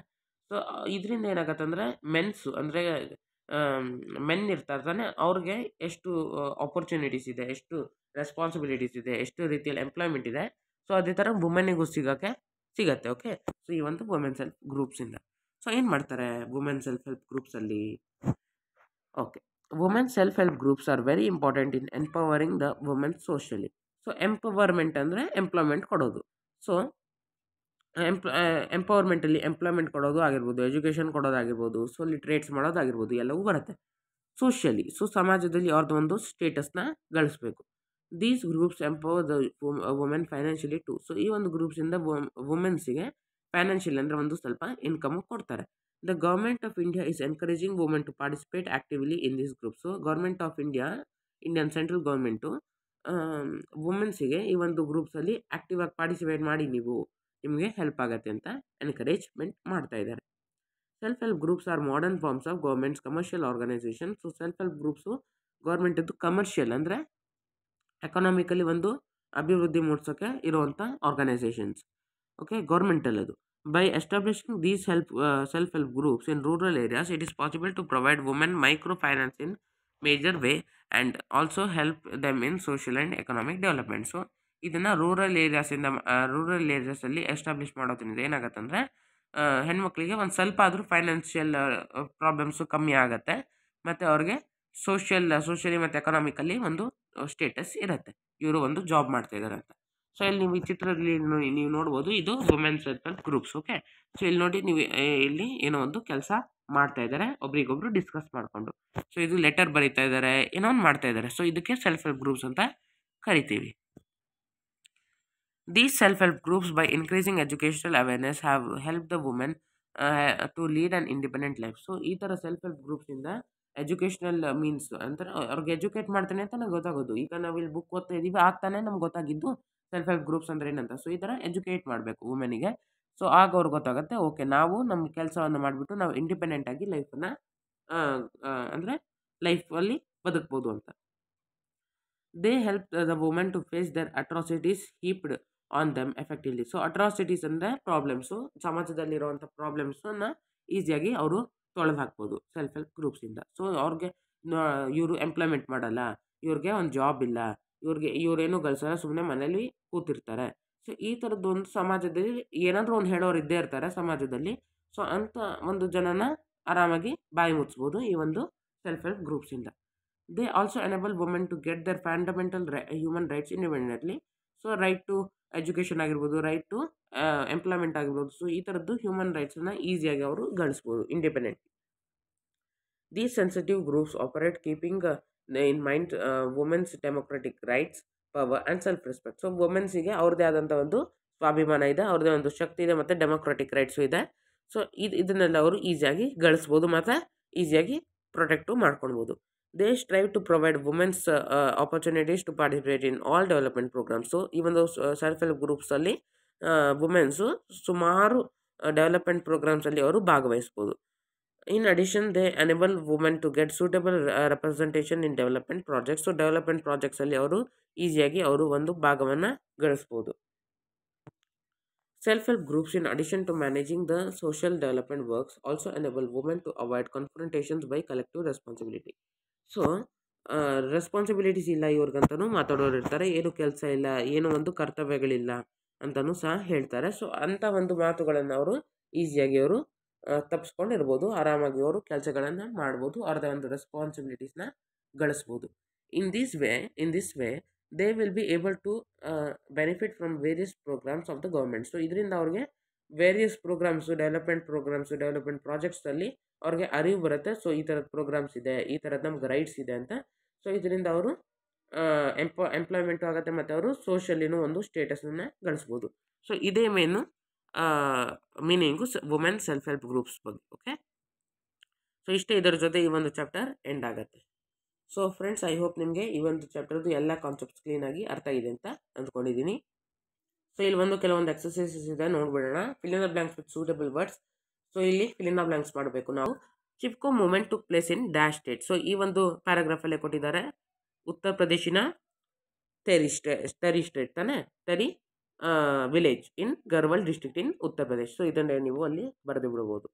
So ಇದರಿಂದ ಏನಾಗತ್ತೆ ಅಂದರೆ ಮೆನ್ಸು ಅಂದರೆ ಮೆನ್ ಇರ್ತಾರೆ ತಾನೆ, ಅವ್ರಿಗೆ ಎಷ್ಟು ಆಪರ್ಚುನಿಟೀಸ್ ಇದೆ, ಎಷ್ಟು ರೆಸ್ಪಾನ್ಸಿಬಿಲಿಟೀಸ್ ಇದೆ, ಎಷ್ಟು ರೀತಿಯಲ್ಲಿ ಎಂಪ್ಲಾಯ್ಮೆಂಟ್ ಇದೆ, ಸೊ ಅದೇ ಥರ ವುಮೆನ್ನಿಗೂ ಸಿಗತ್ತೆ. ಓಕೆ, ಸೊ ಈ ಒಂದು ವುಮೆನ್ ಸೆಲ್ಫ್ ಗ್ರೂಪ್ಸಿಂದ. ಸೊ ಏನು ಮಾಡ್ತಾರೆ ವುಮೆನ್ ಸೆಲ್ಫ್ ಹೆಲ್ಪ್ ಗ್ರೂಪ್ಸಲ್ಲಿ? Okay, women self help groups are very important in empowering the women socially. So empowerment ಅಂದರೆ ಎಂಪ್ಲಾಯ್ಮೆಂಟ್ ಕೊಡೋದು. ಸೊ ಎಂಪವರ್ಮೆಂಟಲ್ಲಿ ಎಂಪ್ಲಾಯ್ಮೆಂಟ್ ಕೊಡೋದು ಆಗಿರ್ಬೋದು, ಎಜುಕೇಷನ್ ಕೊಡೋದಾಗಿರ್ಬೋದು, ಸೊ ಲಿಟ್ರೇಟ್ಸ್ ಮಾಡೋದಾಗಿರ್ಬೋದು, ಎಲ್ಲವೂ ಬರುತ್ತೆ. ಸೋಷಿಯಲಿ, ಸೊ ಸಮಾಜದಲ್ಲಿ ಅವ್ರದ್ದು ಒಂದು ಸ್ಟೇಟಸ್ನ ಗಳಿಸ್ಬೇಕು. These groups empower the women financially too. So ಈ ಒಂದು ಗ್ರೂಪ್ಸಿಂದ ವುಮೆನ್ಸಿಗೆ ಫೈನಾನ್ಷಿಯಲಿ ಅಂದರೆ ಒಂದು ಸ್ವಲ್ಪ ಇನ್ಕಮ್ ಕೊಡ್ತಾರೆ. The government of India is encouraging women to participate actively in this group. So government of Indian central government ವುಮೆನ್ಸಿಗೆ ಈ ಒಂದು ಗ್ರೂಪ್ಸಲ್ಲಿ ಆ್ಯಕ್ಟಿವ್ ಆಗಿ ಪಾರ್ಟಿಸಿಪೇಟ್ ಮಾಡಿ, ನಿಮಗೆ ಹೆಲ್ಪ್ ಆಗುತ್ತೆ ಅಂತ ಎನ್ಕರೇಜ್ಮೆಂಟ್ ಮಾಡ್ತಾ ಇದ್ದಾರೆ. Self help groups are modern forms of governments commercial organisation. So self help groups ಗೌರ್ಮೆಂಟದ್ದು ಕಮರ್ಷಿಯಲ್ ಅಂದರೆ ಎಕನಾಮಿಕಲಿ ಒಂದು ಅಭಿವೃದ್ಧಿ ಮೂಡಿಸೋಕ್ಕೆ ಇರುವಂಥ ಆರ್ಗನೈಸೇಷನ್ಸ್. ಓಕೆ, ಗೌರ್ಮೆಂಟಲ್ಲದು. By establishing these self help groups in rural areas, it is possible to provide women micro finance in major way and also help them in social and economic development. So ಇದನ್ನು rural ಏರಿಯಾಸಲ್ಲಿ establish ಮಾಡೋದ್ರಿಂದ ಏನಾಗುತ್ತೆ ಅಂದರೆ ಹೆಣ್ಮಕ್ಳಿಗೆ ಒಂದು ಸ್ವಲ್ಪ ಆದರೂ financial problems ಕಮ್ಮಿ ಆಗುತ್ತೆ, ಮತ್ತು ಅವ್ರಿಗೆ ಸೋಷಿಯಲಿ ಮತ್ತು ಎಕನಾಮಿಕಲ್ಲಿ ಒಂದು ಸ್ಟೇಟಸ್ ಇರುತ್ತೆ, ಇವರು ಒಂದು ಜಾಬ್ ಮಾಡ್ತಾಯಿದ್ದಾರೆ ಅಂತ. ಸೊ ಇಲ್ಲಿ ನೀವು ಈ ಚಿತ್ರದಲ್ಲಿ ನೀವು ನೋಡ್ಬೋದು, ಇದು women self help groups. Okay, so ಇಲ್ಲಿ ನೋಡಿ ನೀವು ಇಲ್ಲಿ ಏನೋ ಒಂದು ಕೆಲಸ ಮಾಡ್ತಾ ಇದ್ದಾರೆ, ಒಬ್ರಿಗೊಬ್ರು ಡಿಸ್ಕಸ್ ಮಾಡಿಕೊಂಡು. ಸೊ ಇದು ಲೆಟರ್ ಬರೀತಾ ಇದ್ದಾರೆ, ಏನೋ ಒಂದು ಮಾಡ್ತಾ ಇದ್ದಾರೆ. ಸೊ ಇದಕ್ಕೆ ಸೆಲ್ಫ್ ಹೆಲ್ಪ್ ಗ್ರೂಪ್ಸ್ ಅಂತ ಕರಿತೀವಿ. These self-help groups, by increasing educational awareness, have helped the women to lead an independent life. So ಈ ಥರ ಸೆಲ್ಫ್ ಹೆಲ್ಪ್ ಗ್ರೂಪ್ಸಿಂದ ಎಜುಕೇಷ್ನಲ್ ಮೀನ್ಸ್ ಅಂದರೆ ಅವ್ರಿಗೆ ಎಜುಕೇಟ್ ಮಾಡ್ತಾನೆ ಅಂತ ನಂಗೆ ಗೊತ್ತಾಗೋದು. ಈಗ ನಾವು ಇಲ್ಲಿ ಬುಕ್ ಓದ್ತಾ ಇದ್ದೀವಿ, ಆಗ್ತಾನೆ ನಮ್ಗೆ ಗೊತ್ತಾಗಿದ್ದು ಸೆಲ್ಫ್ ಹೆಲ್ಪ್ ಗ್ರೂಪ್ಸ್ ಅಂದರೆ ಏನಂತ. ಸೊ ಈ ಥರ ಎಜುಕೇಟ್ ಮಾಡಬೇಕು ವುಮೆನಿಗೆ. ಸೊ ಆಗ ಅವ್ರಿಗೆ ಗೊತ್ತಾಗುತ್ತೆ, ಓಕೆ ನಾವು ನಮ್ಮ ಕೆಲಸವನ್ನು ಮಾಡಿಬಿಟ್ಟು ನಾವು ಇಂಡಿಪೆಂಡೆಂಟಾಗಿ ಲೈಫನ್ನು ಅಂದರೆ ಲೈಫಲ್ಲಿ ಬದುಕ್ಬೋದು ಅಂತ. They help the women to face their atrocities heaped on them effectively. So atrocities ಅಂದರೆ ಪ್ರಾಬ್ಲಮ್ಸು, ಸಮಾಜದಲ್ಲಿರುವಂಥ ಪ್ರಾಬ್ಲಮ್ಸನ್ನು ಈಸಿಯಾಗಿ ಅವರು ತೊಳೆದು ಹಾಕ್ಬೋದು ಸೆಲ್ಫ್ ಹೆಲ್ಪ್ ಗ್ರೂಪ್ಸಿಂದ. ಸೊ ಅವ್ರಿಗೆ ಇವರು ಎಂಪ್ಲಾಯ್ಮೆಂಟ್ ಮಾಡಲ್ಲ, ಇವ್ರಿಗೆ ಒಂದು ಜಾಬ್ ಇಲ್ಲ, ಇವರೇನು ಗಳಿಸಲ್ಲ, ಸುಮ್ಮನೆ ಮನೇಲಿ ಕೂತಿರ್ತಾರೆ. ಸೊ ಈ ಥರದ್ದು ಒಂದು ಸಮಾಜದಲ್ಲಿ ಏನಾದರೂ ಒಂದು ಹೇಳೋರು ಇದ್ದೇ ಇರ್ತಾರೆ ಸಮಾಜದಲ್ಲಿ. ಸೊ ಅಂಥ ಒಂದು ಜನನ ಆರಾಮಾಗಿ ಬಾಯಿ ಮುಚ್ಬೋದು ಈ ಒಂದು ಸೆಲ್ಫ್ ಹೆಲ್ಪ್ ಗ್ರೂಪ್ಸಿಂದ. They also enable women to get their fundamental human rights independently. So right to education ಆಗಿರ್ಬೋದು, ರೈಟ್ ಟು ಎಂಪ್ಲಾಯ್ಮೆಂಟ್ ಆಗಿರ್ಬೋದು. ಸೊ ಈ ಥರದ್ದು ಹ್ಯೂಮನ್ ರೈಟ್ಸನ್ನು ಈಸಿಯಾಗಿ ಅವರು ಗಳಿಸ್ಬೋದು independent. These sensitive groups operate keeping in mind women's democratic rights, power and self respect. So ವುಮೆನ್ಸಿಗೆ ಅವ್ರದ್ದೇ ಆದಂಥ ಒಂದು ಸ್ವಾಭಿಮಾನ ಇದೆ, ಅವ್ರದ್ದೇ ಒಂದು ಶಕ್ತಿ ಇದೆ, ಮತ್ತು ಡೆಮೊಕ್ರೆಟಿಕ್ ರೈಟ್ಸು ಇದೆ. ಸೊ ಇದನ್ನೆಲ್ಲ ಅವರು ಈಸಿಯಾಗಿ ಗಳಿಸ್ಬೋದು ಮತ್ತು ಈಸಿಯಾಗಿ ಪ್ರೊಟೆಕ್ಟು ಮಾಡ್ಕೊಳ್ಬೋದು. They strive to provide women's opportunities to participate in all development programmes. So ಈ ಒಂದು ಸೆಲ್ಫ್ ಹೆಲ್ಪ್ ಗ್ರೂಪ್ಸಲ್ಲಿ ವುಮೆನ್ಸು ಸುಮಾರು ಡೆವಲಪ್ಮೆಂಟ್ ಪ್ರೋಗ್ರಾಮ್ಸಲ್ಲಿ ಅವರು ಭಾಗವಹಿಸ್ಬೋದು. In addition they enable women to get suitable representation in development projects. So development ಪ್ರಾಜೆಕ್ಟ್ಸಲ್ಲಿ ಅವರು ಈಸಿಯಾಗಿ ಅವರು ಒಂದು ಭಾಗವನ್ನು ಗಳಿಸ್ಬೋದು. Self-help groups, in addition to managing the social development works, also enable women to avoid confrontations by collective responsibility. So responsibilities ಇಲ್ಲ ಇವ್ರಿಗಂತಲೂ ಮಾತಾಡೋರು ಇರ್ತಾರೆ, ಏನು ಕೆಲಸ ಇಲ್ಲ, ಏನು ಒಂದು ಕರ್ತವ್ಯಗಳಿಲ್ಲ ಅಂತಲೂ ಸಹ ಹೇಳ್ತಾರೆ. ಸೊ ಅಂಥ ಒಂದು ಮಾತುಗಳನ್ನು ಅವರು ಈಸಿಯಾಗಿ ಅವರು ತಪ್ಪಿಸ್ಕೊಂಡಿರ್ಬೋದು, ಆರಾಮಾಗಿ ಅವರು ಕೆಲಸಗಳನ್ನು ಮಾಡ್ಬೋದು, ಅವ್ರದ್ದೇ ಒಂದು ರೆಸ್ಪಾನ್ಸಿಬಿಲಿಟೀಸ್ನ ಗಳಿಸ್ಬೋದು. In this way they will be able to benefit from various programmes of the government. So ಇದರಿಂದ ಅವ್ರಿಗೆ ವೇರಿಯಸ್ ಪ್ರೋಗ್ರಾಮ್ಸು, ಡೆವಲಪ್ಮೆಂಟ್ ಪ್ರಾಜೆಕ್ಟ್ಸಲ್ಲಿ ಅವ್ರಿಗೆ ಅರಿವು ಬರುತ್ತೆ. ಸೊ ಈ ಥರದ ಪ್ರೋಗ್ರಾಮ್ಸ್ ಇದೆ, ಈ ಥರದ ನಮ್ಗೆ ರೈಟ್ಸ್ ಇದೆ ಅಂತ. ಸೊ ಇದರಿಂದ ಅವರು ಎಂಪ್ಲಾಯ್ಮೆಂಟು ಆಗುತ್ತೆ, ಮತ್ತು ಅವರು ಸೋಷಿಯಲಿನೂ ಒಂದು ಸ್ಟೇಟಸನ್ನು ಗಳಿಸ್ಬೋದು. ಸೊ ಇದೇ main meaning women self help groups ಬಗ್ಗೆ. ಓಕೆ, ಸೊ ಇಷ್ಟೇ, ಇದರ ಜೊತೆ ಈ ಒಂದು ಚಾಪ್ಟರ್ ಎಂಡ್ ಆಗುತ್ತೆ. ಸೊ ಫ್ರೆಂಡ್ಸ್, ಐ ಹೋಪ್ ನಿಮಗೆ ಈ ಒಂದು ಚಾಪ್ಟರ್ದು ಎಲ್ಲ ಕಾನ್ಸೆಪ್ಟ್ಸ್ ಕ್ಲೀನಾಗಿ ಅರ್ಥ ಇದೆ ಅಂತ ಅಂದ್ಕೊಂಡಿದ್ದೀನಿ. ಸೊ ಇಲ್ಲಿ ಕೆಲವೊಂದು ಎಕ್ಸಸೈಸಸ್ ಇದೆ, ನೋಡ್ಬಿಡೋಣ. Fill in the blanks with suitable words. So ಇಲ್ಲಿ ಫಿಲ್ ಇನ್ ದ ಬ್ಲಾಂಕ್ಸ್ ಮಾಡಬೇಕು ನಾವು. Chipko movement took place in dash state. So ಈ ಒಂದು ಪ್ಯಾರಾಗ್ರಾಫಲ್ಲೇ ಕೊಟ್ಟಿದ್ದಾರೆ, ಉತ್ತರ ಪ್ರದೇಶಿನ ತೆರಿ ಸ್ಟೇಟ್ ತಾನೆ, ತೆರಿ ವಿಲೇಜ್ ಇನ್ ಗರ್ವಲ್ ಡಿಸ್ಟ್ರಿಕ್ಟ್ ಇನ್ ಉತ್ತರ ಪ್ರದೇಶ್. ಸೊ ಇದನ್ನೇ ನೀವು ಅಲ್ಲಿ ಬರೆದು ಬಿಡ್ಬೋದು.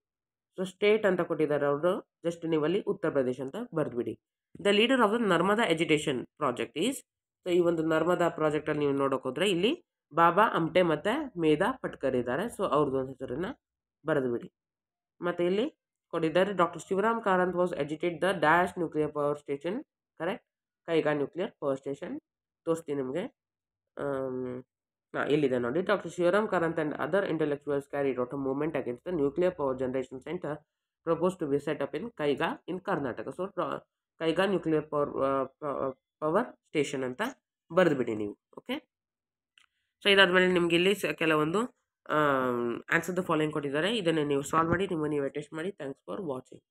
ಸೊ ಸ್ಟೇಟ್ ಅಂತ ಕೊಟ್ಟಿದ್ದಾರೆ ಅವರು, ಜಸ್ಟ್ ನೀವು ಅಲ್ಲಿ ಉತ್ತರ ಪ್ರದೇಶ್ ಅಂತ ಬರೆದ್ಬಿಡಿ. The leader of the Narmada education project is. So ಈ ಒಂದು ನರ್ಮದಾ ಪ್ರಾಜೆಕ್ಟಲ್ಲಿ ನೀವು ನೋಡೋಕೆ ಹೋದರೆ ಇಲ್ಲಿ ಬಾಬಾ ಅಮ್ಟೆ ಮತ್ತು ಮೇಧಾ ಪಟ್ಕರ್ ಇದ್ದಾರೆ. ಸೊ ಅವ್ರದ್ದು ಒಂದು ಹೆಸರನ್ನು ಬರೆದು ಬಿಡಿ. ಮತ್ತು ಇಲ್ಲಿ ಕೊಟ್ಟಿದ್ದಾರೆ, doctor Shivaram Karanth was educate the dash nuclear power station. Correct, Kaiga nuclear power station ತೋರಿಸ್ತೀನಿ ನಿಮಗೆ. ಇಲ್ಲಿದೆ ನೋಡಿ. Doctor Shivaram Karanth and other intellectuals carried out a movement against the nuclear power generation centre propose to be set up in Kaiga in Karnataka. So Kaiga nuclear power station ಅಂತ ಬರೆದುಬಿಡಿ ನೀವು. Okay, so ಇದಾದಮೇಲೆ ನಿಮ್ಗೆ ಇಲ್ಲಿ ಕೆಲವೊಂದು ಆನ್ಸರ್ ದ ಫಾಲೋಯಿಂಗ್ ಕೊಟ್ಟಿದ್ದಾರೆ. ಇದನ್ನು ನೀವು ಸಾಲ್ವ್ ಮಾಡಿ, ನೀವು ಟೆಸ್ಟ್ ಮಾಡಿ. Thanks for watching.